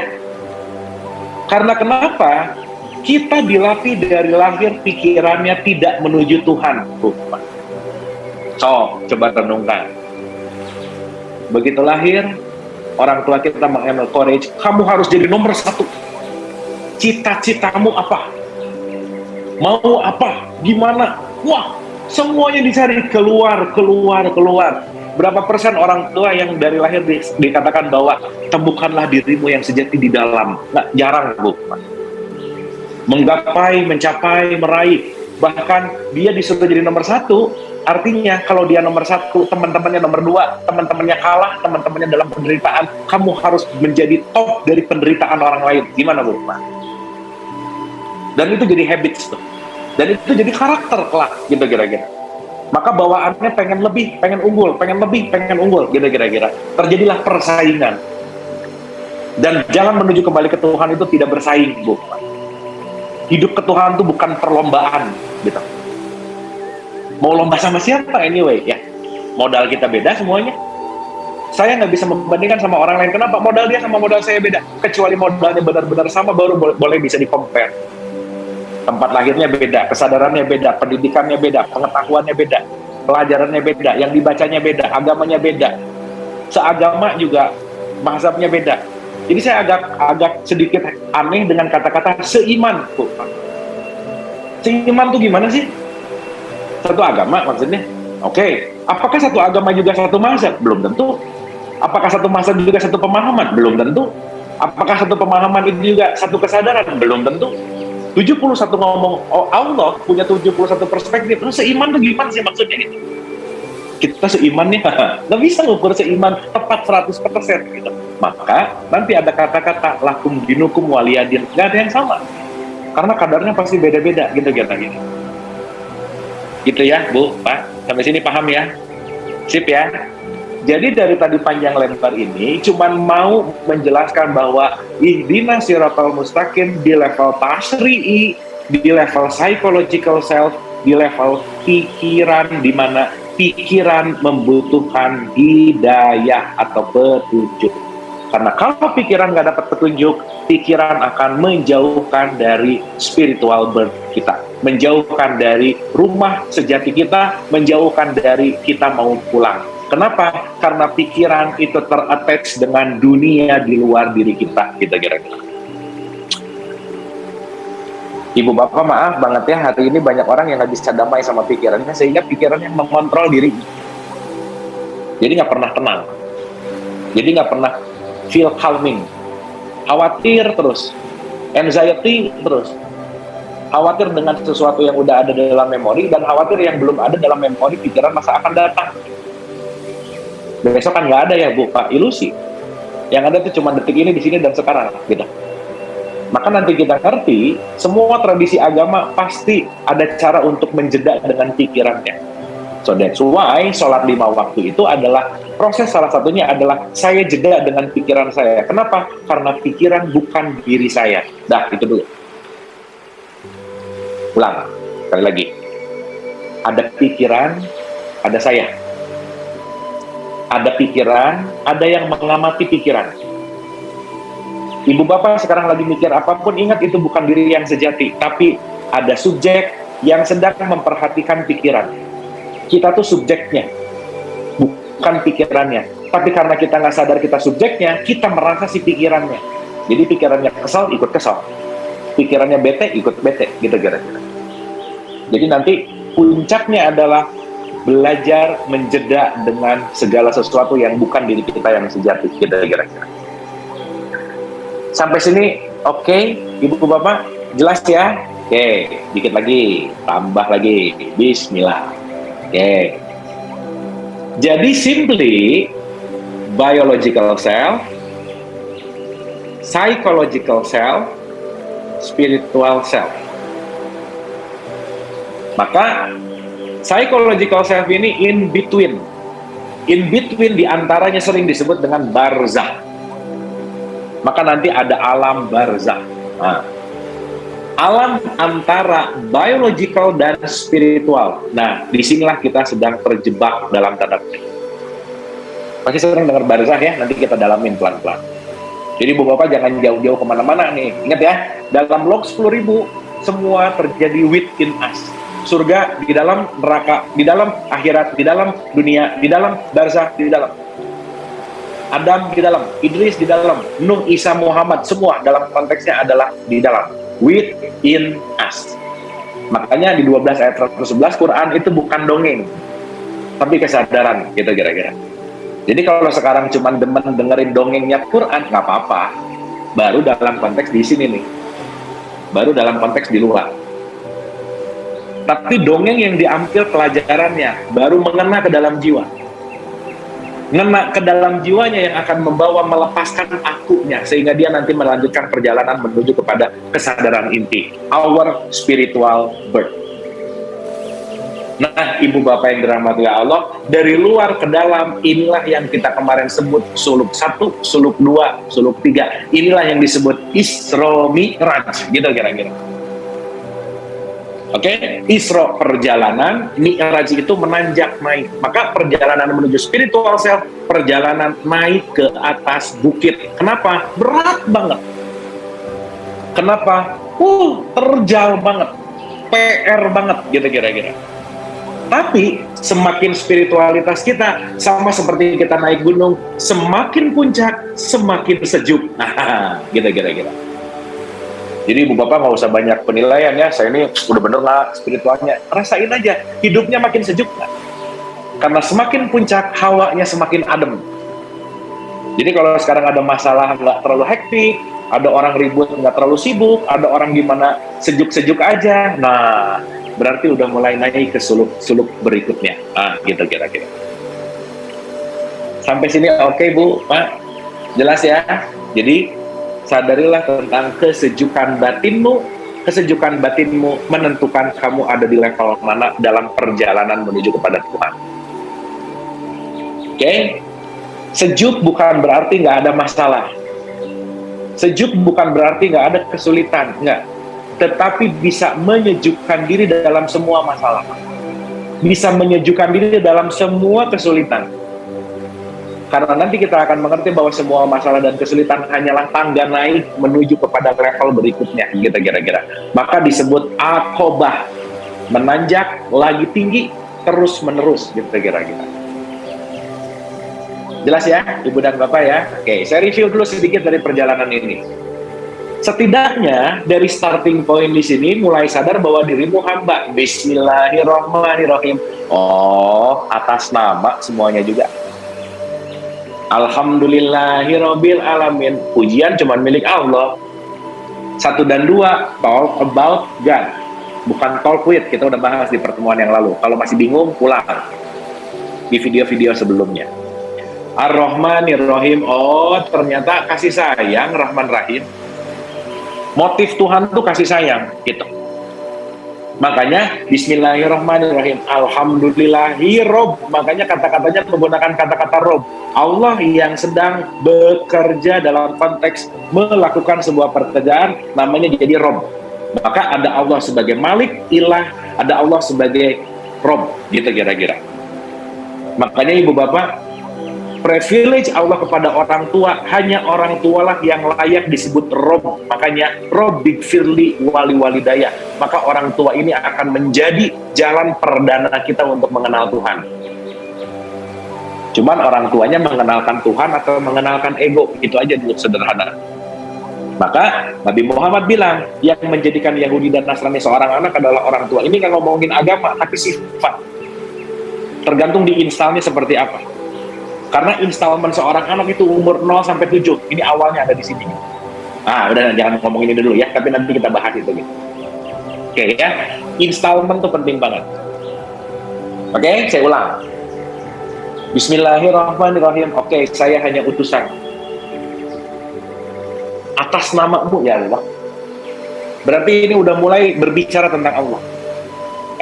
Karena kenapa? Kita dilatih dari lahir pikirannya tidak menuju Tuhan. So, coba renungkan. Begitu lahir, orang tua kita mengencourage, kamu harus jadi nomor 1. Cita-citamu apa? Mau apa? Gimana? Wah, semuanya dicari keluar. Berapa persen orang tua yang dari lahir dikatakan bahwa temukanlah dirimu yang sejati di dalam? Nggak, jarang, Bu. Menggapai, mencapai, meraih, bahkan dia disuruh jadi nomor 1, artinya kalau dia nomor 1, teman-temannya nomor 2, teman-temannya kalah, teman-temannya dalam penderitaan, kamu harus menjadi top dari penderitaan orang lain. Gimana, Bu? Dan itu jadi habits tuh, dan itu jadi karakter kelak, gitu kira-kira. Maka bawaannya pengen lebih, pengen unggul, gitu kira-kira. Terjadilah persaingan, dan jalan menuju kembali ke Tuhan itu tidak bersaing, Bu. Hidup ke Tuhan itu bukan perlombaan, gitu. Mau lomba sama siapa anyway, ya. Modal kita beda semuanya. Saya nggak bisa membandingkan sama orang lain. Kenapa? Modal dia sama modal saya beda. Kecuali modalnya benar-benar sama, baru boleh bisa di-compare. Tempat lahirnya beda, kesadarannya beda, pendidikannya beda, pengetahuannya beda, pelajarannya beda, yang dibacanya beda, agamanya beda. Seagama juga, mazhabnya beda. Jadi saya agak sedikit aneh dengan kata-kata seiman. Seiman tuh gimana sih? Satu agama maksudnya? Oke. Apakah satu agama juga satu mazhab? Belum tentu. Apakah satu mazhab juga satu pemahaman? Belum tentu. Apakah satu pemahaman itu juga satu kesadaran? Belum tentu. 71 ngomong, oh Allah punya 71 perspektif. Terus seiman tuh gimana sih maksudnya gitu? Kita seiman nih, nggak bisa ngukur seiman tepat 100% gitu. Maka nanti ada kata-kata lakum dinukum waliyadin, nggak ada yang sama, karena kadarnya pasti beda-beda gitu. Gitu ya, Bu, Pak, sampai sini paham ya? Sip ya. Jadi dari tadi panjang lebar ini cuman mau menjelaskan bahwa ihdinas siratal mustaqim di level tasri'i, di level psychological self, di level pikiran, di mana pikiran membutuhkan hidayah atau petunjuk. Karena kalau pikiran nggak dapat petunjuk, pikiran akan menjauhkan dari spiritual birth kita, menjauhkan dari rumah sejati kita, menjauhkan dari kita mau pulang. Kenapa? Karena pikiran itu ter-attach dengan dunia di luar diri kita, gitu kira-kira. Ibu Bapak maaf banget ya, hari ini banyak orang yang nggak bisa damai sama pikirannya, sehingga pikirannya mengontrol diri. Jadi nggak pernah tenang. Jadi nggak pernah feel calming. Khawatir terus. Anxiety terus. khawatir dengan sesuatu yang udah ada dalam memori, dan khawatir yang belum ada dalam memori pikiran masa akan datang. Besok kan nggak ada ya Bu, Pak, ilusi. Yang ada itu cuma detik ini, di sini, dan sekarang gitu. Maka nanti kita ngerti, semua tradisi agama pasti ada cara untuk menjeda dengan pikirannya. So that's why sholat 5 waktu itu adalah proses, salah satunya adalah saya jeda dengan pikiran saya. Kenapa? Karena pikiran bukan diri saya. Dah, itu dulu. Ulang, sekali lagi. Ada pikiran, ada saya. Ada pikiran, ada yang mengamati pikiran. Ibu bapak sekarang lagi mikir apapun, ingat itu bukan diri yang sejati, tapi ada subjek yang sedang memperhatikan pikiran. Kita tuh subjeknya, bukan pikirannya. Tapi karena kita nggak sadar kita subjeknya, kita merasa si pikirannya. Jadi pikirannya kesal, ikut kesal. Pikirannya bete, ikut bete, gitu kira-kira. Jadi nanti puncaknya adalah belajar menjeda dengan segala sesuatu yang bukan diri kita yang sejati, gitu kira-kira. Sampai sini oke, Ibu Bapak, jelas ya? Oke, dikit lagi, tambah lagi, bismillah. Oke. Jadi simply biological cell, psychological cell, spiritual cell. Maka psychological self ini in between. In between diantaranya sering disebut dengan barzah. Maka nanti ada alam barzah. Nah, alam antara biological dan spiritual. Nah, disinilah kita sedang terjebak dalam tanda petik. Pasti sering dengar barzah ya, nanti kita dalamin pelan-pelan. Jadi Bu Bapak jangan jauh-jauh kemana-mana nih. Ingat ya, dalam log 10.000 semua terjadi within us. Surga di dalam, neraka di dalam, akhirat di dalam, dunia di dalam, barzah di dalam. Adam di dalam, Idris di dalam, Nuh, Isa, Muhammad, semua dalam konteksnya adalah di dalam. Within us. Makanya di 12 ayat 111 Quran itu bukan dongeng, tapi kesadaran, gitu kira-kira. Jadi kalau sekarang cuma demen dengerin dongengnya Quran, nggak apa-apa. Baru dalam konteks di sini nih. Baru dalam konteks di luar. Tapi dongeng yang diambil pelajarannya baru mengena ke dalam jiwa. Ngena ke dalam jiwanya yang akan membawa melepaskan akunya, sehingga dia nanti melanjutkan perjalanan menuju kepada kesadaran inti, our spiritual birth. Nah, Ibu Bapak yang dirahmati Allah, dari luar ke dalam, inilah yang kita kemarin sebut suluk 1, suluk 2, suluk 3. Inilah yang disebut Isra Mi'raj, gitu kira-kira. Oke, Isra perjalanan, Mi'raj itu menanjak naik. Maka perjalanan menuju spiritual self, perjalanan naik ke atas bukit. Kenapa? Berat banget. Kenapa? Terjal banget. PR banget, gitu kira-kira. Tapi semakin spiritualitas kita, sama seperti kita naik gunung, semakin puncak, semakin sejuk. Nah, gitu kira-kira. Jadi Ibu Bapak nggak usah banyak penilaian ya, saya ini udah bener nggak spiritualnya. Rasain aja, hidupnya makin sejuk nggak? Karena semakin puncak, hawanya semakin adem. Jadi kalau sekarang ada masalah nggak terlalu hektik, ada orang ribut nggak terlalu sibuk, ada orang gimana sejuk-sejuk aja, nah berarti udah mulai naik ke suluk-suluk berikutnya. Nah, gitu kira-kira. Sampai sini oke Bu, Pak? Jelas ya? Jadi sadarilah tentang kesejukan batinmu. Kesejukan batinmu menentukan kamu ada di level mana dalam perjalanan menuju kepada Tuhan. Oke? Sejuk bukan berarti nggak ada masalah. Sejuk bukan berarti nggak ada kesulitan, nggak. Tetapi bisa menyejukkan diri dalam semua masalah. Bisa menyejukkan diri dalam semua kesulitan. Karena nanti kita akan mengerti bahwa semua masalah dan kesulitan hanyalah tangga naik menuju kepada level berikutnya, gitu kira-kira. Maka disebut akobah, menanjak lagi tinggi terus menerus, gitu kira-kira. Jelas ya, Ibu dan Bapak ya? Oke, saya review dulu sedikit dari perjalanan ini. Setidaknya dari starting point di sini mulai sadar bahwa dirimu hamba. Bismillahirrahmanirrahim. Oh, atas nama semuanya juga. Alhamdulillahirabbil alamin. Pujian cuma milik Allah. 1 dan 2 talk about God. bukan talk with, kita udah bahas di pertemuan yang lalu. Kalau masih bingung, pulang di video-video sebelumnya. Ar-Rahmanir Rahim, oh ternyata kasih sayang, Rahman Rahim. Motif Tuhan tuh kasih sayang, gitu. Makanya Bismillahirrahmanirrahim, Alhamdulillahi Rob. Makanya kata-katanya menggunakan kata-kata Rob. Allah yang sedang bekerja dalam konteks melakukan sebuah pekerjaan, namanya jadi Rob. Maka ada Allah sebagai Malik, Ilah, ada Allah sebagai Rob, gitu kira-kira. Makanya ibu bapak, privilege Allah kepada orang tua, hanya orang tualah yang layak disebut Rob. Makanya Robbik firli wali walidayah. Maka orang tua ini akan menjadi jalan perdana kita untuk mengenal Tuhan. Cuman orang tuanya mengenalkan Tuhan atau mengenalkan ego, itu aja dulu, sederhana. Maka Nabi Muhammad bilang, yang menjadikan Yahudi dan Nasrani seorang anak adalah orang tua. Ini nggak ngomongin agama, tapi sifat. Tergantung di installnya seperti apa. Karena installment seorang anak itu umur 0 sampai 7. Ini awalnya ada di sini. Udah, jangan ngomongin ini dulu ya, tapi nanti kita bahas itu gitu. Oke ya, installment itu penting banget. Oke, saya ulang. Bismillahirrahmanirrahim. Oke, saya hanya utusan atas namamu ya Allah. Berarti ini udah mulai berbicara tentang Allah.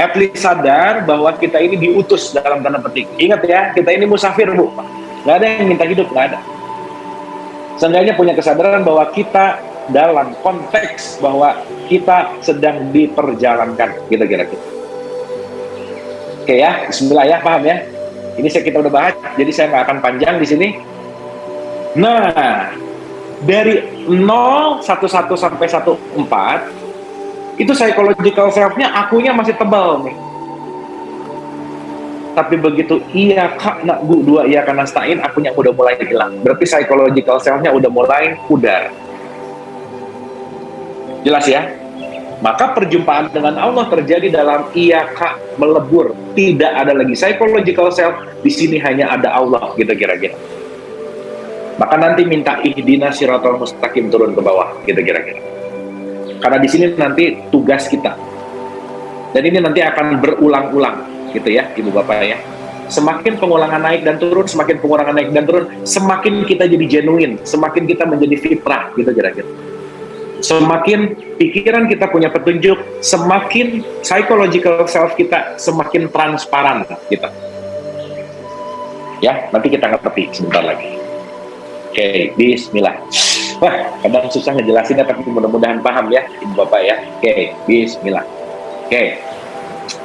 At least sadar bahwa kita ini diutus dalam tanda petik. Ingat ya, kita ini musafir, Bu. Nggak ada yang minta hidup, nggak ada. Seenggaknya punya kesadaran bahwa kita dalam konteks bahwa kita sedang diperjalankan, gitu kira-kira. Oke ya, bismillah ya, paham ya? Ini kita udah bahas, jadi saya nggak akan panjang di sini. Nah, dari 0, 11 sampai 14, itu psychological self-nya, akunya masih tebal nih. Tapi begitu iya kak nak bu 2 iya kan nastain, akunya udah mulai hilang. Berarti psychological self-nya udah mulai pudar. Jelas ya? Maka perjumpaan dengan Allah terjadi dalam iya kak melebur. Tidak ada lagi psychological self, di sini hanya ada Allah, gitu kira-kira. Maka nanti minta ihdina siratal mustaqim turun ke bawah, gitu kira-kira. Karena di sini nanti tugas kita. Dan ini nanti akan berulang-ulang, gitu ya, ibu bapak ya. Semakin pengulangan naik dan turun, semakin pengulangan naik dan turun, semakin kita jadi genuine, semakin kita menjadi fitrah, gitu kira-kira. Semakin pikiran kita punya petunjuk, semakin psychological self kita semakin transparan, gitu. Ya, nanti kita ngerti sebentar lagi. Oke, bismillah. Wah, kadang susah ngejelasinnya, tapi mudah-mudahan paham ya, ibu bapak ya. Oke, bismillah. Oke,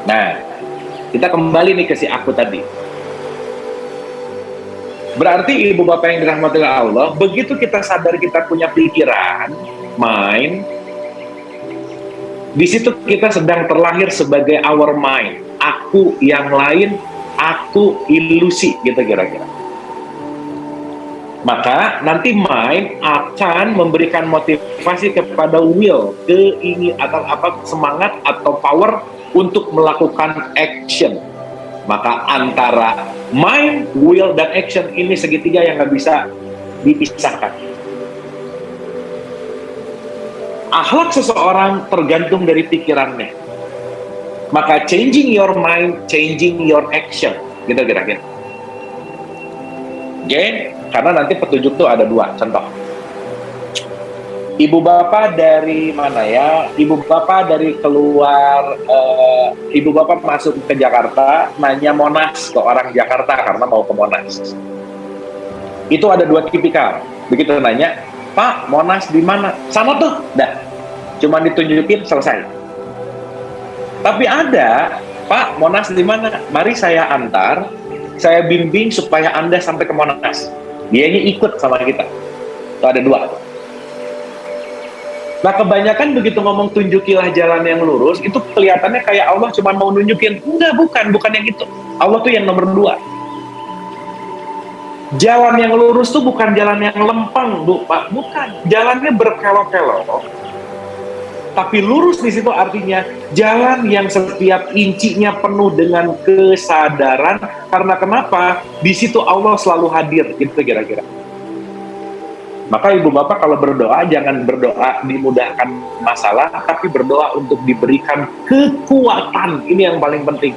nah, kita kembali nih ke si aku tadi. Berarti ibu bapak yang dirahmati Allah, begitu kita sadar kita punya pikiran, mind, di situ kita sedang terlahir sebagai our mind. Aku yang lain, aku ilusi, gitu kira-kira. Maka nanti mind akan memberikan motivasi kepada will, keinginan atau apa, semangat atau power untuk melakukan action. Maka antara mind, will, dan action ini segitiga yang nggak bisa dipisahkan. Akhlak seseorang tergantung dari pikirannya. Maka changing your mind, changing your action, gitu kira-kira. Oke, karena nanti petunjuk tuh ada 2 contoh. Ibu bapak dari mana ya? Ibu bapak dari keluar, ibu bapak masuk ke Jakarta, nanya Monas ke orang Jakarta karena mau ke Monas. Itu ada 2 tipikal. Begitu nanya, Pak, Monas di mana? Sana tuh, dah. Cuma ditunjukin, selesai. Tapi ada, Pak, Monas di mana? Mari saya antar, saya bimbing supaya Anda sampai ke Monas. Dianya ikut sama kita. Itu ada 2. Nah, kebanyakan begitu ngomong tunjukilah jalan yang lurus, itu kelihatannya kayak Allah cuma mau nunjukin. Enggak, bukan yang itu. Allah tuh yang nomor 2. Jalan yang lurus tuh bukan jalan yang lempeng, Bu, Pak. Bukan. Jalannya berkelok-kelok. Tapi lurus di situ artinya jalan yang setiap incinya penuh dengan kesadaran. Karena kenapa? Di situ Allah selalu hadir, gitu kira-kira. Maka ibu bapak kalau berdoa, jangan berdoa dimudahkan masalah, tapi berdoa untuk diberikan kekuatan. Ini yang paling penting.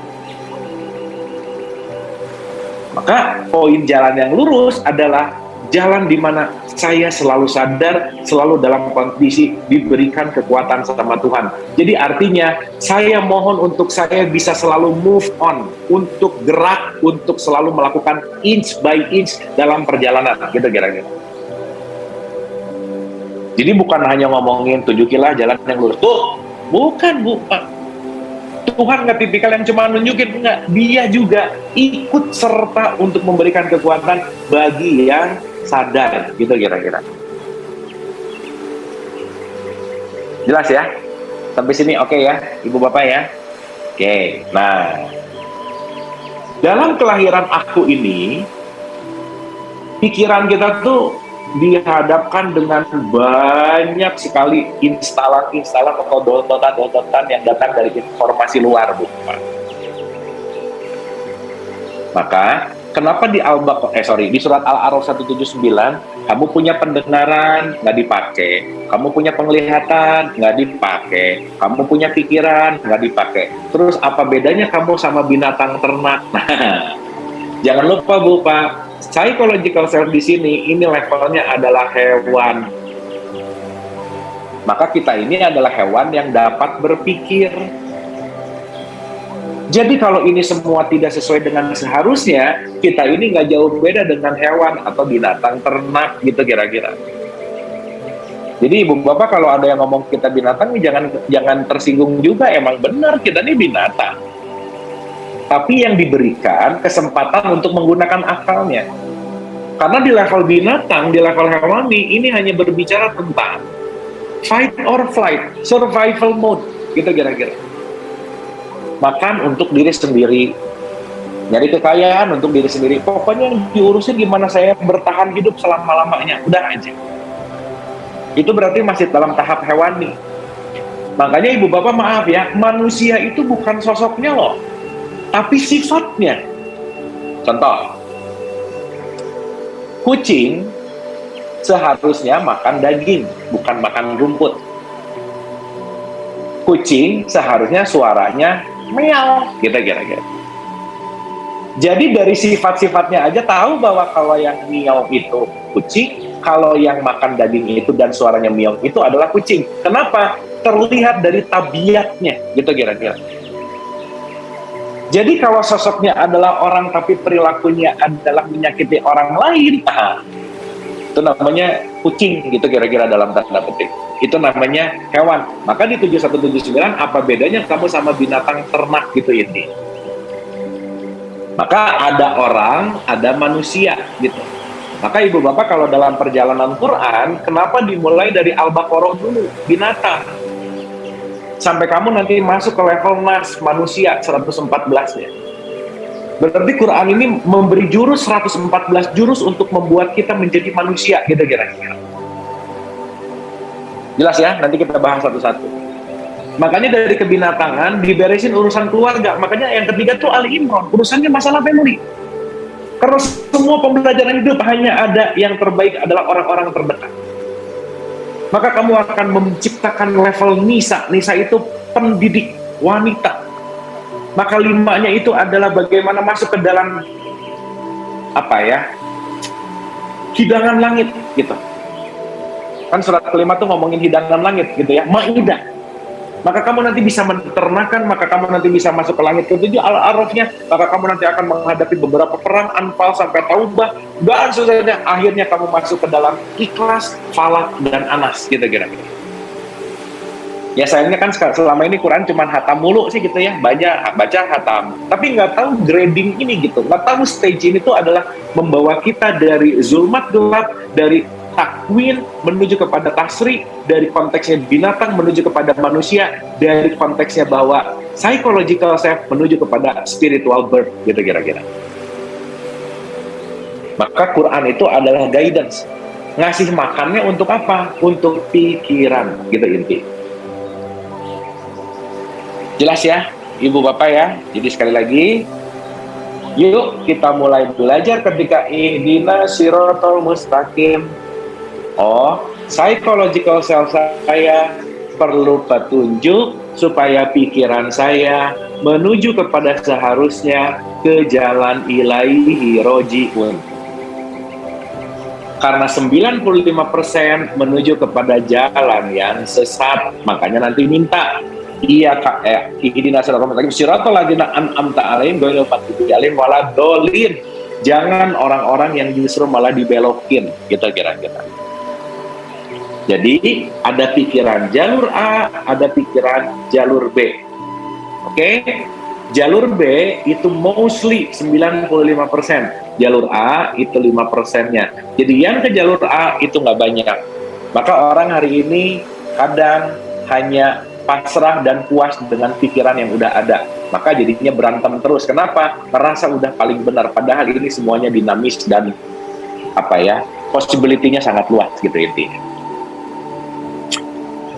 Maka poin jalan yang lurus adalah jalan di mana saya selalu sadar, selalu dalam kondisi diberikan kekuatan sama Tuhan. Jadi artinya saya mohon untuk saya bisa selalu move on, untuk gerak, untuk selalu melakukan inch by inch dalam perjalanan, gitu kira-kira. Jadi bukan hanya ngomongin tunjukilah jalan yang lurus. Tuh, bukan. Tuhan nggak tipikal yang cuma nunjukin, enggak. Dia juga ikut serta untuk memberikan kekuatan bagi yang sadar, gitu kira-kira. Jelas ya? Sampai sini oke ya, Ibu Bapak ya? Oke, nah. Dalam kelahiran aku ini, pikiran kita tuh dihadapkan dengan banyak sekali instalan-instalan atau downloadan yang datang dari informasi luar, Bu. Maka kenapa di surat Al-A'raf 179 kamu punya pendengaran nggak dipakai, kamu punya penglihatan nggak dipakai, kamu punya pikiran nggak dipakai. Terus apa bedanya kamu sama binatang ternak? Nah, jangan lupa Bu Pak, psychological self di sini ini levelnya adalah hewan. Maka kita ini adalah hewan yang dapat berpikir. Jadi kalau ini semua tidak sesuai dengan seharusnya, kita ini nggak jauh beda dengan hewan atau binatang ternak, gitu kira-kira. Jadi Ibu Bapak kalau ada yang ngomong kita binatang, jangan tersinggung juga. Emang benar kita ini binatang. Tapi yang diberikan kesempatan untuk menggunakan akalnya. Karena di level binatang, di level hewani, ini hanya berbicara tentang fight or flight, survival mode, gitu kira-kira. Makan untuk diri sendiri, nyari kekayaan untuk diri sendiri. Pokoknya yang diurusin gimana saya bertahan hidup selama-lamanya, udah aja. Itu berarti masih dalam tahap hewani. Makanya Ibu Bapak maaf ya, manusia itu bukan sosoknya loh, tapi sifatnya. Contoh, kucing seharusnya makan daging, bukan makan rumput. Kucing seharusnya suaranya meow, gitu kira-kira. Jadi dari sifat-sifatnya aja tahu bahwa kalau yang meow itu kucing, kalau yang makan daging itu dan suaranya meow itu adalah kucing. Kenapa? Terlihat dari tabiatnya, gitu kira-kira. Jadi kalau sosoknya adalah orang tapi perilakunya adalah menyakiti orang lain, itu namanya kucing, gitu kira-kira dalam tanda petik. Itu namanya hewan. Maka di 7179 apa bedanya kamu sama binatang ternak, gitu ini. Maka ada orang, ada manusia, gitu. Maka Ibu Bapak kalau dalam perjalanan Quran, kenapa dimulai dari Al-Baqarah dulu, binatang, sampai kamu nanti masuk ke level nas, manusia 114-nya. Berarti Quran ini memberi jurus 114 jurus untuk membuat kita menjadi manusia, gitu kira-kira. Jelas ya? Nanti kita bahas satu-satu. Makanya dari kebinatangan diberesin urusan keluarga. Makanya yang ketiga tuh Ali Imran, urusannya masalah family. Karena semua pembelajaran hidup hanya ada yang terbaik adalah orang-orang terdekat. Maka kamu akan menciptakan level Nisa. Nisa itu pendidik wanita. Maka 5-nya itu adalah bagaimana masuk ke dalam hidangan langit, gitu. Kan surat kelima tuh ngomongin hidangan langit, gitu ya, Maidah. Maka kamu nanti bisa menternakan, maka kamu nanti bisa masuk ke langit ke-7 Al-A'rafnya, maka kamu nanti akan menghadapi beberapa perang, Anfal sampai Taubah, dan seterusnya. Akhirnya kamu masuk ke dalam Ikhlas, Falaq, dan Anas, gitu kira-kira. Ya sayangnya kan selama ini Quran cuma hatam mulu sih, gitu ya, baca hatam, tapi nggak tahu grading ini, gitu, nggak tahu stage ini tuh adalah membawa kita dari zulmat gelap, dari takwin menuju kepada tasri, dari konteksnya binatang menuju kepada manusia, dari konteksnya bahwa psychological self menuju kepada spiritual birth, gitu kira-kira. Maka Quran itu adalah guidance. Ngasih makannya untuk apa? Untuk pikiran, gitu inti. Jelas ya, Ibu Bapak ya? Jadi sekali lagi, yuk kita mulai belajar ketika ihdinas siratal mustaqim. Oh, psychological self saya perlu petunjuk supaya pikiran saya menuju kepada seharusnya ke jalan ilaihi rojiun. Karena 95% menuju kepada jalan yang sesat, makanya nanti minta iya kak ihdinas siratal mustaqim siratal ladzina an'amta 'alaihim ghairil maghdubi 'alaihim waladdallin. Jangan orang-orang yang justru malah dibelokin, gitu kira-kira. Jadi ada pikiran jalur A, ada pikiran jalur B. Oke? Jalur B itu mostly 95%. Jalur A itu 5%-nya. Jadi yang ke jalur A itu nggak banyak. Maka orang hari ini kadang hanya pasrah dan puas dengan pikiran yang udah ada. Maka jadinya berantem terus. Kenapa? Merasa udah paling benar. Padahal ini semuanya dinamis dan possibility-nya sangat luas gitu intinya.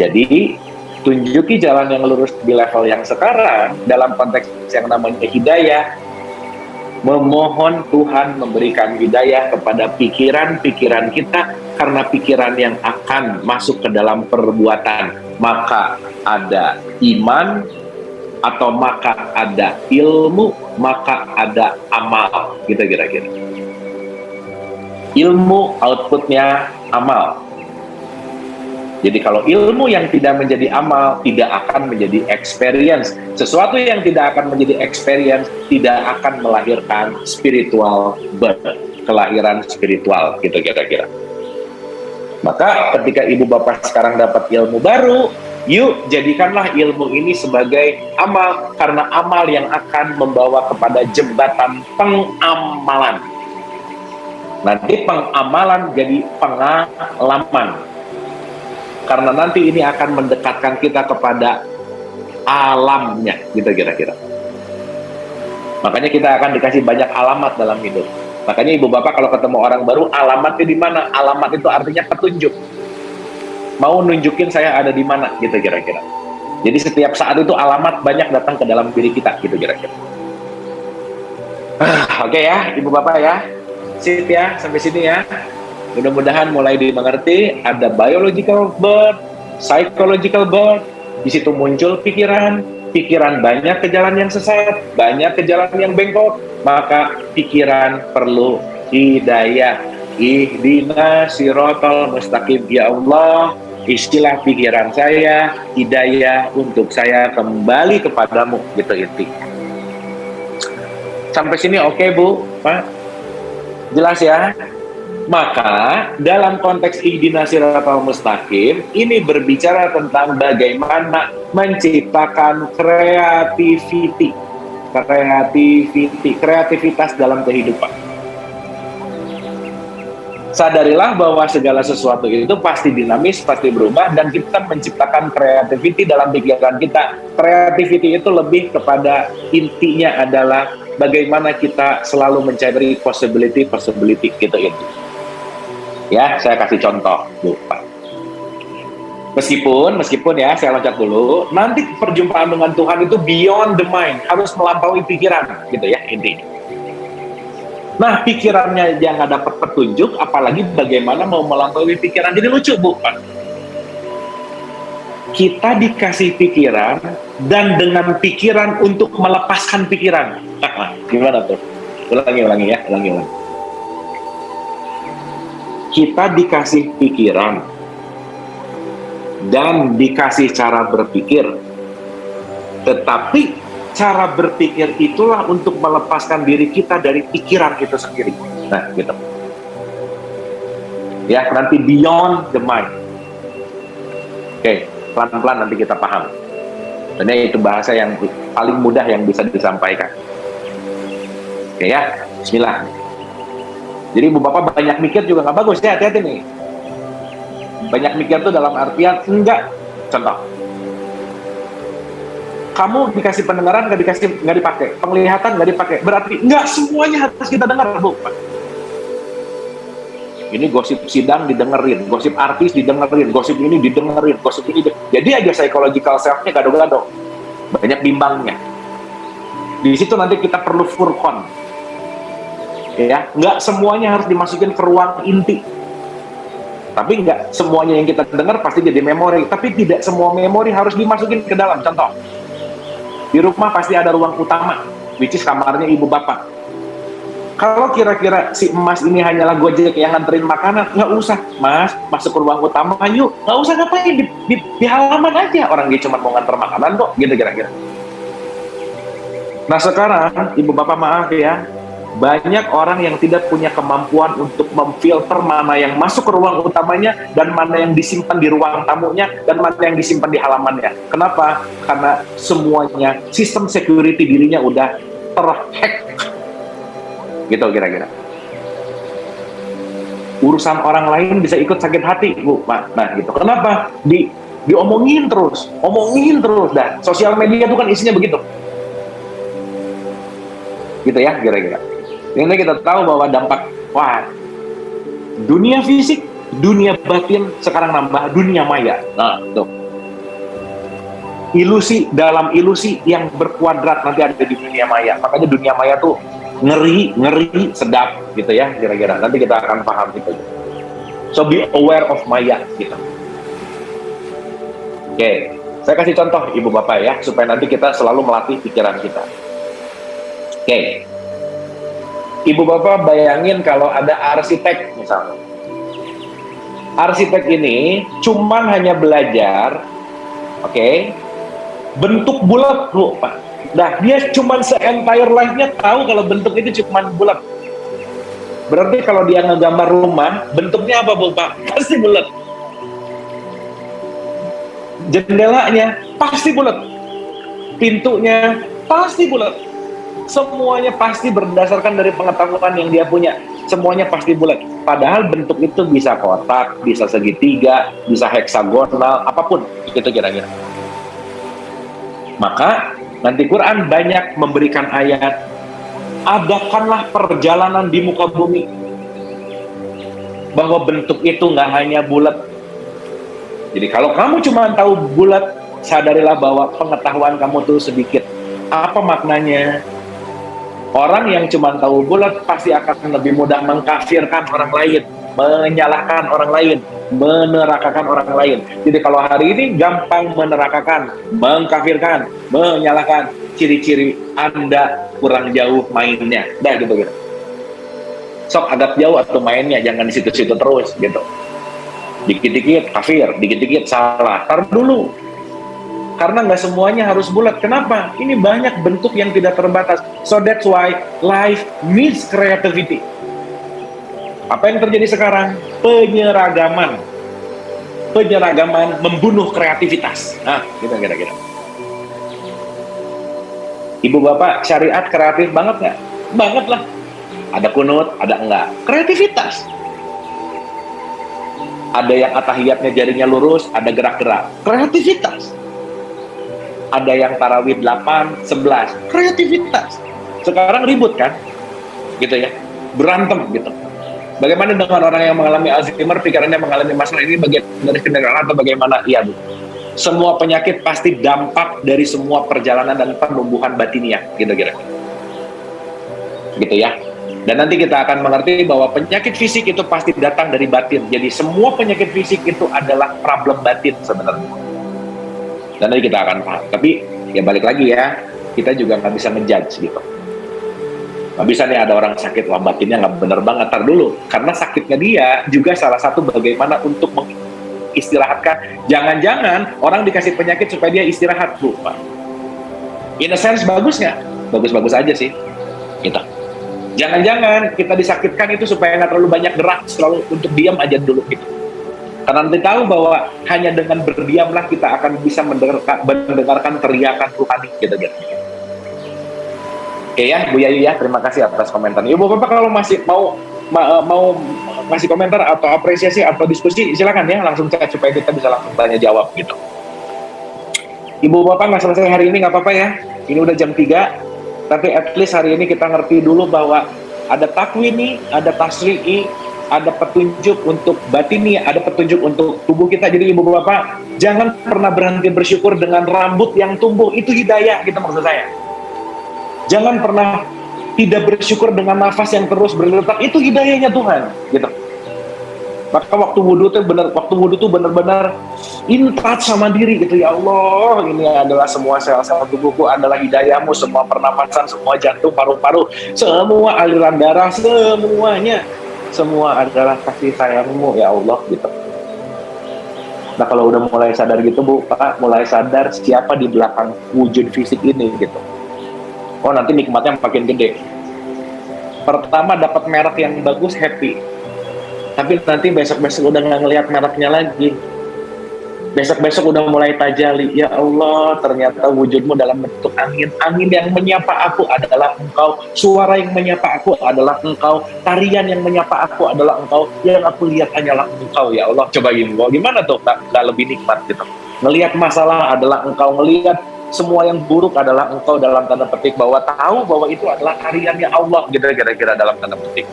Jadi tunjuki jalan yang lurus di level yang sekarang dalam konteks yang namanya hidayah. Memohon Tuhan memberikan hidayah kepada pikiran-pikiran kita, karena pikiran yang akan masuk ke dalam perbuatan, maka ada iman, atau maka ada ilmu, maka ada amal, gitu kira-kira. Ilmu outputnya amal. Jadi kalau ilmu yang tidak menjadi amal, tidak akan menjadi experience. Sesuatu yang tidak akan menjadi experience, tidak akan melahirkan spiritual birth, kelahiran spiritual, gitu kira-kira. Maka ketika ibu bapak sekarang dapat ilmu baru, yuk jadikanlah ilmu ini sebagai amal, karena amal yang akan membawa kepada jembatan pengamalan. Nanti pengamalan jadi pengalaman. Karena nanti ini akan mendekatkan kita kepada alamnya, gitu kira-kira. Makanya kita akan dikasih banyak alamat dalam hidup. Makanya ibu bapak kalau ketemu orang baru, alamatnya di mana? Alamat itu artinya petunjuk. Mau nunjukin saya ada di mana, gitu kira-kira. Jadi setiap saat itu alamat banyak datang ke dalam diri kita, gitu kira-kira. Oke ya, ibu bapak ya. Sip ya, sampai sini ya. Mudah-mudahan mulai dimengerti, ada biological birth, psychological birth, di situ muncul pikiran banyak ke jalan yang sesat, banyak ke jalan yang bengkok, maka pikiran perlu hidayah. Ihdinas siratal mustaqim, ya Allah, istilah pikiran saya, hidayah untuk saya kembali kepadamu, gitu inti. Sampai sini oke Bu, Pak? Jelas ya? Maka dalam konteks ihdinas siratal mustaqim ini berbicara tentang bagaimana menciptakan kreativitas dalam kehidupan. Sadarilah bahwa segala sesuatu itu pasti dinamis, pasti berubah, dan kita menciptakan kreativiti dalam pikiran kita. Kreativiti itu lebih kepada intinya adalah bagaimana kita selalu mencari possibility gitu itu. Ya, saya kasih contoh, Bu. Meskipun ya, saya loncat dulu, nanti perjumpaan dengan Tuhan itu beyond the mind, harus melampaui pikiran, gitu ya, intinya. Nah, pikirannya yang nggak dapat petunjuk, apalagi bagaimana mau melampaui pikiran. Jadi lucu, Bu. Kita dikasih pikiran, dan dengan pikiran untuk melepaskan pikiran. Gimana tuh? Ulangi ya. Kita dikasih pikiran dan dikasih cara berpikir, tetapi cara berpikir itulah untuk melepaskan diri kita dari pikiran itu sendiri. Nah, gitu. Ya, nanti beyond the mind. Oke, pelan-pelan nanti kita paham. Ini itu bahasa yang paling mudah yang bisa disampaikan. Oke ya, bismillah. Jadi ibu bapak banyak mikir juga nggak bagus ya, hati-hati nih. Banyak mikir tuh dalam artian enggak. Contoh, kamu dikasih pendengaran nggak dipakai, penglihatan nggak dipakai, berarti nggak semuanya harus kita dengar, Bu. Ini gosip sidang didengerin, gosip artis didengerin, gosip ini didengerin, gosip ini. Jadi aja psychological self-nya gado-gado, banyak bimbangnya. Di situ nanti kita perlu furqan. Ya, nggak semuanya harus dimasukin ke ruang inti. Tapi nggak semuanya yang kita dengar pasti jadi memori, tapi tidak semua memori harus dimasukin ke dalam. Contoh, di rumah pasti ada ruang utama, which is kamarnya ibu bapak. Kalau kira-kira si emas ini hanyalah Gojek yang nganterin makanan, nggak usah, mas, masuk ke ruang utama, yuk, nggak usah ngapain, di halaman aja, orang dia cuma mau nganter makanan kok, gitu kira-kira. Nah sekarang, ibu bapak maaf ya, banyak orang yang tidak punya kemampuan untuk memfilter mana yang masuk ke ruang utamanya dan mana yang disimpan di ruang tamunya dan mana yang disimpan di halamannya. Kenapa? Karena semuanya sistem security dirinya udah terhack. Gitu kira-kira. Urusan orang lain bisa ikut sakit hati, Bu. Nah, gitu. Kenapa? Diomongin terus. Dah, sosial media itu kan isinya begitu. Gitu ya, kira-kira. Ini kita tahu bahwa dampak, dunia fisik, dunia batin, sekarang nambah dunia maya. Nah, tuh. Ilusi dalam ilusi yang berkuadrat nanti ada di dunia maya. Makanya dunia maya tuh ngeri, sedap, gitu ya, kira-kira. Nanti kita akan paham gitu. So, be aware of maya, gitu. Oke, saya kasih contoh, Ibu Bapak ya, supaya nanti kita selalu melatih pikiran kita. Oke. Ibu Bapak bayangin kalau ada arsitek misalnya. Arsitek ini cuman hanya belajar, bentuk bulat, Bu, Pak. Nah, dia cuman se-entire life-nya tahu kalau bentuk itu cuman bulat. Berarti kalau dia ngegambar rumah, bentuknya apa, Bu, Pak? Pasti bulat. Jendelanya pasti bulat. Pintunya pasti bulat. Semuanya pasti berdasarkan dari pengetahuan yang dia punya. Semuanya pasti bulat. Padahal bentuk itu bisa kotak, bisa segitiga, bisa heksagonal, apapun. Itu kira-kira. Maka nanti Quran banyak memberikan ayat, adakanlah perjalanan di muka bumi. Bahwa bentuk itu nggak hanya bulat. Jadi kalau kamu cuma tahu bulat, sadarilah bahwa pengetahuan kamu tuh sedikit. Apa maknanya? Orang yang cuma tahu bulat pasti akan lebih mudah mengkafirkan orang lain, menyalahkan orang lain, menerakakan orang lain. Jadi kalau hari ini gampang menerakakan, mengkafirkan, menyalahkan, ciri-ciri Anda kurang jauh mainnya. Dah gitu. Sok agak jauh atau mainnya, jangan di situ-situ terus gitu. Dikit-dikit kafir, dikit-dikit salah. Taruh dulu. Karena nggak semuanya harus bulat. Kenapa? Ini banyak bentuk yang tidak terbatas. So that's why life needs creativity. Apa yang terjadi sekarang? Penyeragaman membunuh kreativitas. Nah, gitu kira-kira. Ibu bapak, syariat kreatif banget nggak? Banget lah. Ada kunut, ada enggak. Kreativitas. Ada yang atahiyatnya jarinya lurus, ada gerak-gerak. Kreativitas. Ada yang tarawih 8, 11. Kreativitas. Sekarang ribut kan? Gitu ya. Berantem gitu. Bagaimana dengan orang yang mengalami Alzheimer, pikirannya mengalami masalah ini bagian dari kendaraan atau bagaimana? Iya, Bu. Semua penyakit pasti dampak dari semua perjalanan dan penumbuhan batiniah. Gitu kira. Gitu ya. Dan nanti kita akan mengerti bahwa penyakit fisik itu pasti datang dari batin. Jadi semua penyakit fisik itu adalah problem batin sebenarnya. Dan nanti kita akan paham. Tapi ya balik lagi ya, kita juga nggak bisa ngejudge gitu. Nggak bisa nih ada orang sakit, wah batinnya nggak bener banget. Tar dulu, karena sakitnya dia juga salah satu bagaimana untuk mengistirahatkan. Jangan-jangan orang dikasih penyakit supaya dia istirahat, Bu, Pak. In a sense bagus nggak? Bagus-bagus aja sih. Gitu. Jangan-jangan kita disakitkan itu supaya nggak terlalu banyak gerak, selalu untuk diam aja dulu gitu. Karena nanti tahu bahwa hanya dengan berdiamlah kita akan bisa mendengarkan teriakan rohani gitu. Oke ya, Bu Yayu ya, terima kasih atas komentarnya. Ibu Bapak kalau masih mau ngasih komentar atau apresiasi atau diskusi, silakan ya, langsung chat supaya kita bisa langsung tanya jawab gitu. Ibu Bapak nggak selesai hari ini nggak apa-apa ya, ini udah jam 3, tapi at least hari ini kita ngerti dulu bahwa ada takwini, ada tasri'i, ada petunjuk untuk batini, ada petunjuk untuk tubuh kita. Jadi Ibu Bapak, jangan pernah berhenti bersyukur dengan rambut yang tumbuh, itu hidayah gitu maksud saya. Jangan pernah tidak bersyukur dengan nafas yang terus berdetak, itu hidayahnya Tuhan gitu. Maka waktu wudhu tuh benar-benar in touch sama diri gitu. Ya Allah, ini adalah semua sel-sel tubuhku adalah hidayahmu, semua pernapasan, semua jantung, paru-paru, semua aliran darah, semuanya, semua adalah kasih sayangmu ya Allah gitu. Nah kalau udah mulai sadar gitu Bu, Pak, mulai sadar siapa di belakang wujud fisik ini gitu. Oh nanti nikmatnya makin gede. Pertama dapat merek yang bagus, happy. Tapi nanti besok-besok udah nggak ngelihat mereknya lagi. Besok-besok udah mulai tajali. Ya Allah, ternyata wujudmu dalam bentuk angin. Angin yang menyapa aku adalah engkau. Suara yang menyapa aku adalah engkau. Tarian yang menyapa aku adalah engkau. Yang aku lihat hanyalah engkau ya Allah. Coba gimana tuh nggak lebih nikmat gitu. Ngelihat masalah adalah engkau. Ngelihat semua yang buruk adalah engkau dalam tanda petik. Bahwa tahu bahwa itu adalah tariannya Allah. Gitu kira-kira dalam tanda petik.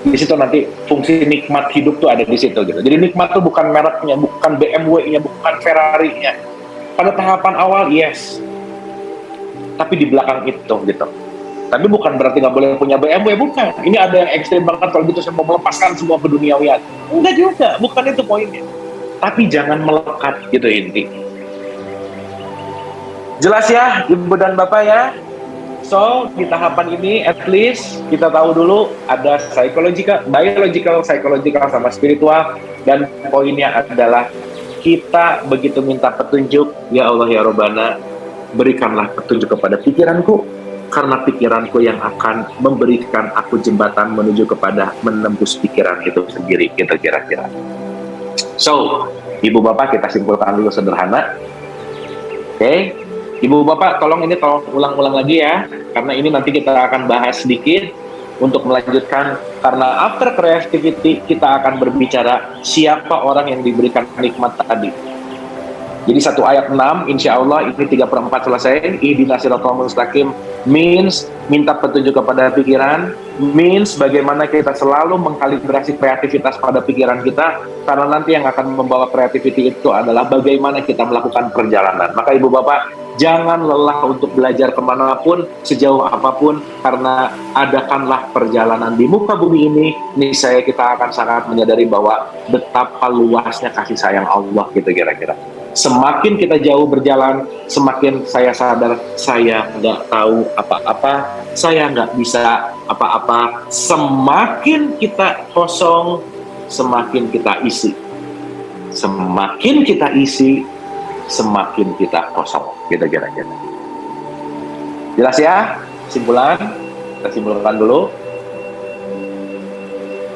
Di situ nanti fungsi nikmat hidup tuh ada di situ gitu. Jadi nikmat tuh bukan mereknya, bukan BMW-nya, bukan Ferrari-nya. Pada tahapan awal yes, tapi di belakang itu gitu. Tapi bukan berarti nggak boleh punya BMW, bukan. Ini ada yang ekstrim banget kalau gitu saya mau melepaskan semua keduniawian. Enggak juga, bukan itu poinnya. Tapi jangan melekat gitu inti. Jelas ya, Ibu dan Bapak ya. So, di tahapan ini at least kita tahu dulu ada biological, psychological, sama spiritual. Dan poinnya adalah kita begitu minta petunjuk, ya Allah ya Robbana, berikanlah petunjuk kepada pikiranku, karena pikiranku yang akan memberikan aku jembatan menuju kepada menembus pikiran itu sendiri, gitu kira-kira. So, Ibu Bapak kita simpulkan dulu sederhana. Oke. Ibu Bapak tolong ulang-ulang lagi ya, karena ini nanti kita akan bahas sedikit untuk melanjutkan, karena after creativity kita akan berbicara siapa orang yang diberikan nikmat tadi. Jadi 1 ayat 6, insya Allah ini 3/4 selesai. Ihdinas siratal mustaqim means minta petunjuk kepada pikiran, means bagaimana kita selalu mengkalibrasi kreativitas pada pikiran kita, karena nanti yang akan membawa kreativiti itu adalah bagaimana kita melakukan perjalanan. Maka Ibu Bapak, jangan lelah untuk belajar kemanapun, sejauh apapun, karena adakanlah perjalanan di muka bumi ini, niscaya kita akan sangat menyadari bahwa betapa luasnya kasih sayang Allah gitu kira-kira. Semakin kita jauh berjalan, semakin saya sadar saya nggak tahu apa-apa, saya nggak bisa apa-apa. Semakin kita kosong, semakin kita isi. Semakin kita isi, semakin kita kosong. Gitu kira-kira. Jelas ya? Simpulan, kita simpulkan dulu.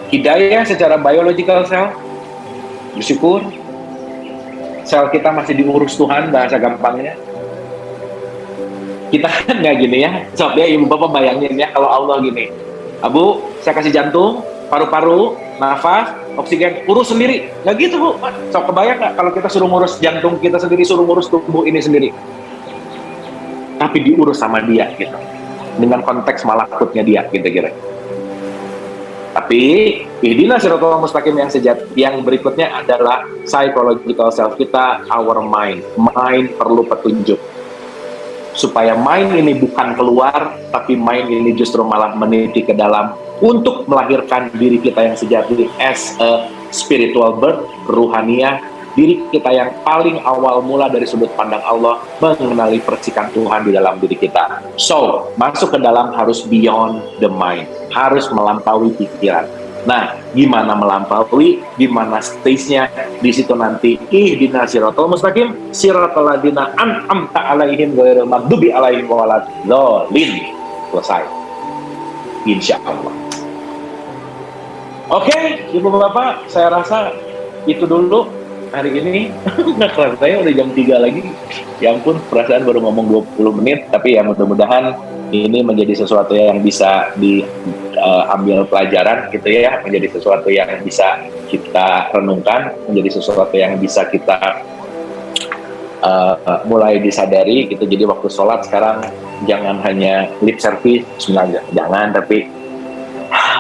Hidayah secara biological self, bersyukur. Sel kita masih diurus Tuhan, bahasa gampangnya. Kita kan nggak gini ya, sob ya Ibu Bapak bayangin ya, kalau Allah gini, Abu, saya kasih jantung, paru-paru, nafas, oksigen, urus sendiri. Nggak gitu Bu, sob kebayang nggak kalau kita suruh ngurus jantung kita sendiri, suruh ngurus tubuh ini sendiri. Tapi diurus sama dia gitu, dengan konteks malakutnya dia gitu kira. Tapi ihdinas siratal mustaqim yang berikutnya adalah psychological self kita, our mind. Mind perlu petunjuk. Supaya mind ini bukan keluar, tapi mind ini justru malah meniti ke dalam untuk melahirkan diri kita yang sejati as a spiritual birth, ruhaniah, diri kita yang paling awal mula dari sudut pandang Allah, mengenali percikan Tuhan di dalam diri kita. So, masuk ke dalam harus beyond the mind, harus melampaui pikiran. Nah, gimana melampaui, gimana stage-nya, di situ nanti ihdinas siratal mustaqim, siratal ladzina an'amta alaihim ghairil maghdubi alaihim waladhdallin. Selesai. Insya Allah. Oke, Ibu Bapak, saya rasa itu dulu hari ini. Nggak kerasa saya udah jam 3 lagi. Ya ampun, perasaan baru ngomong 20 menit, tapi ya mudah-mudahan ini menjadi sesuatu yang bisa diambil pelajaran gitu ya, menjadi sesuatu yang bisa kita renungkan, menjadi sesuatu yang bisa kita mulai disadari gitu. Jadi waktu sholat sekarang jangan hanya lip service, sebenarnya jangan, tapi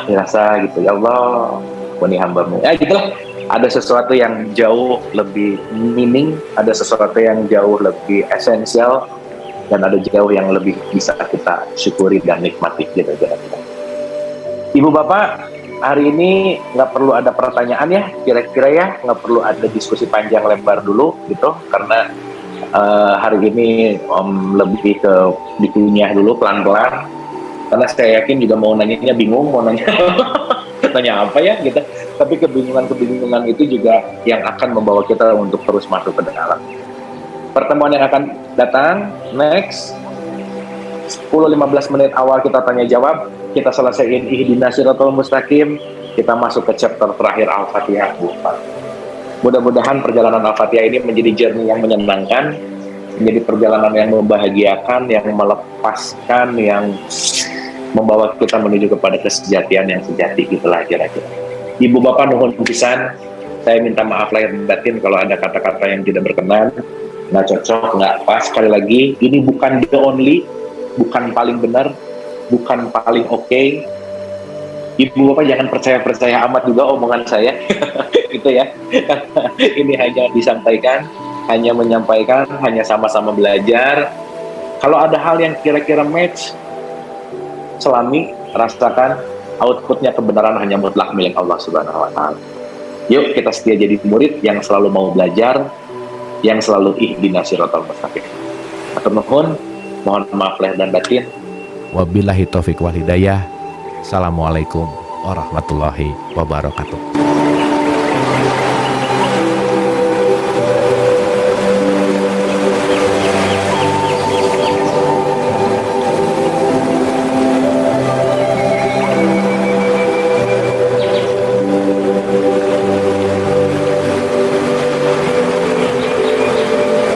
dirasa gitu, ya Allah, ini hambamu. Ya gitulah. Ada sesuatu yang jauh lebih meaning, ada sesuatu yang jauh lebih esensial, dan ada jauh yang lebih bisa kita syukuri dan nikmati gitu. Ibu Bapak, hari ini nggak perlu ada pertanyaan ya, kira-kira ya, nggak perlu ada diskusi panjang lebar dulu gitu, karena hari ini lebih ke dikunyah dulu pelan-pelan, karena saya yakin juga mau nanyanya bingung, mau nanya nanya apa ya gitu, tapi kebingungan itu juga yang akan membawa kita untuk terus masuk ke dalam. Pertemuan yang akan datang, next 10-15 menit awal kita tanya jawab, kita selesaiin ihdinas siratal mustaqim, kita masuk ke chapter terakhir Al-Fatihah. Mudah-mudahan perjalanan Al-Fatihah ini menjadi journey yang menyenangkan, menjadi perjalanan yang membahagiakan, yang melepaskan, yang membawa kita menuju kepada kesejatian yang sejati, gitulah kira-kira. Ibu Bapak nuhun pisan, saya minta maaf lahir dan batin kalau ada kata-kata yang tidak berkenan, nggak cocok, nggak pas. Sekali lagi, ini bukan the only, bukan paling benar, bukan paling oke. Ibu Bapak jangan percaya amat juga omongan saya, gitu ya. Ini hanya disampaikan, hanya menyampaikan, hanya sama-sama belajar. Kalau ada hal yang kira-kira match, selami, rasakan, outputnya kebenaran hanya mutlak milik Allah Subhanahu wa Ta'ala. Yuk kita setia jadi murid yang selalu mau belajar, yang selalu ihdinas siratal mustaqim. Atur nuhun, mohon maaf lahir dan batin. Wabillahi taufiq wal hidayah. Assalamualaikum warahmatullahi wabarakatuh.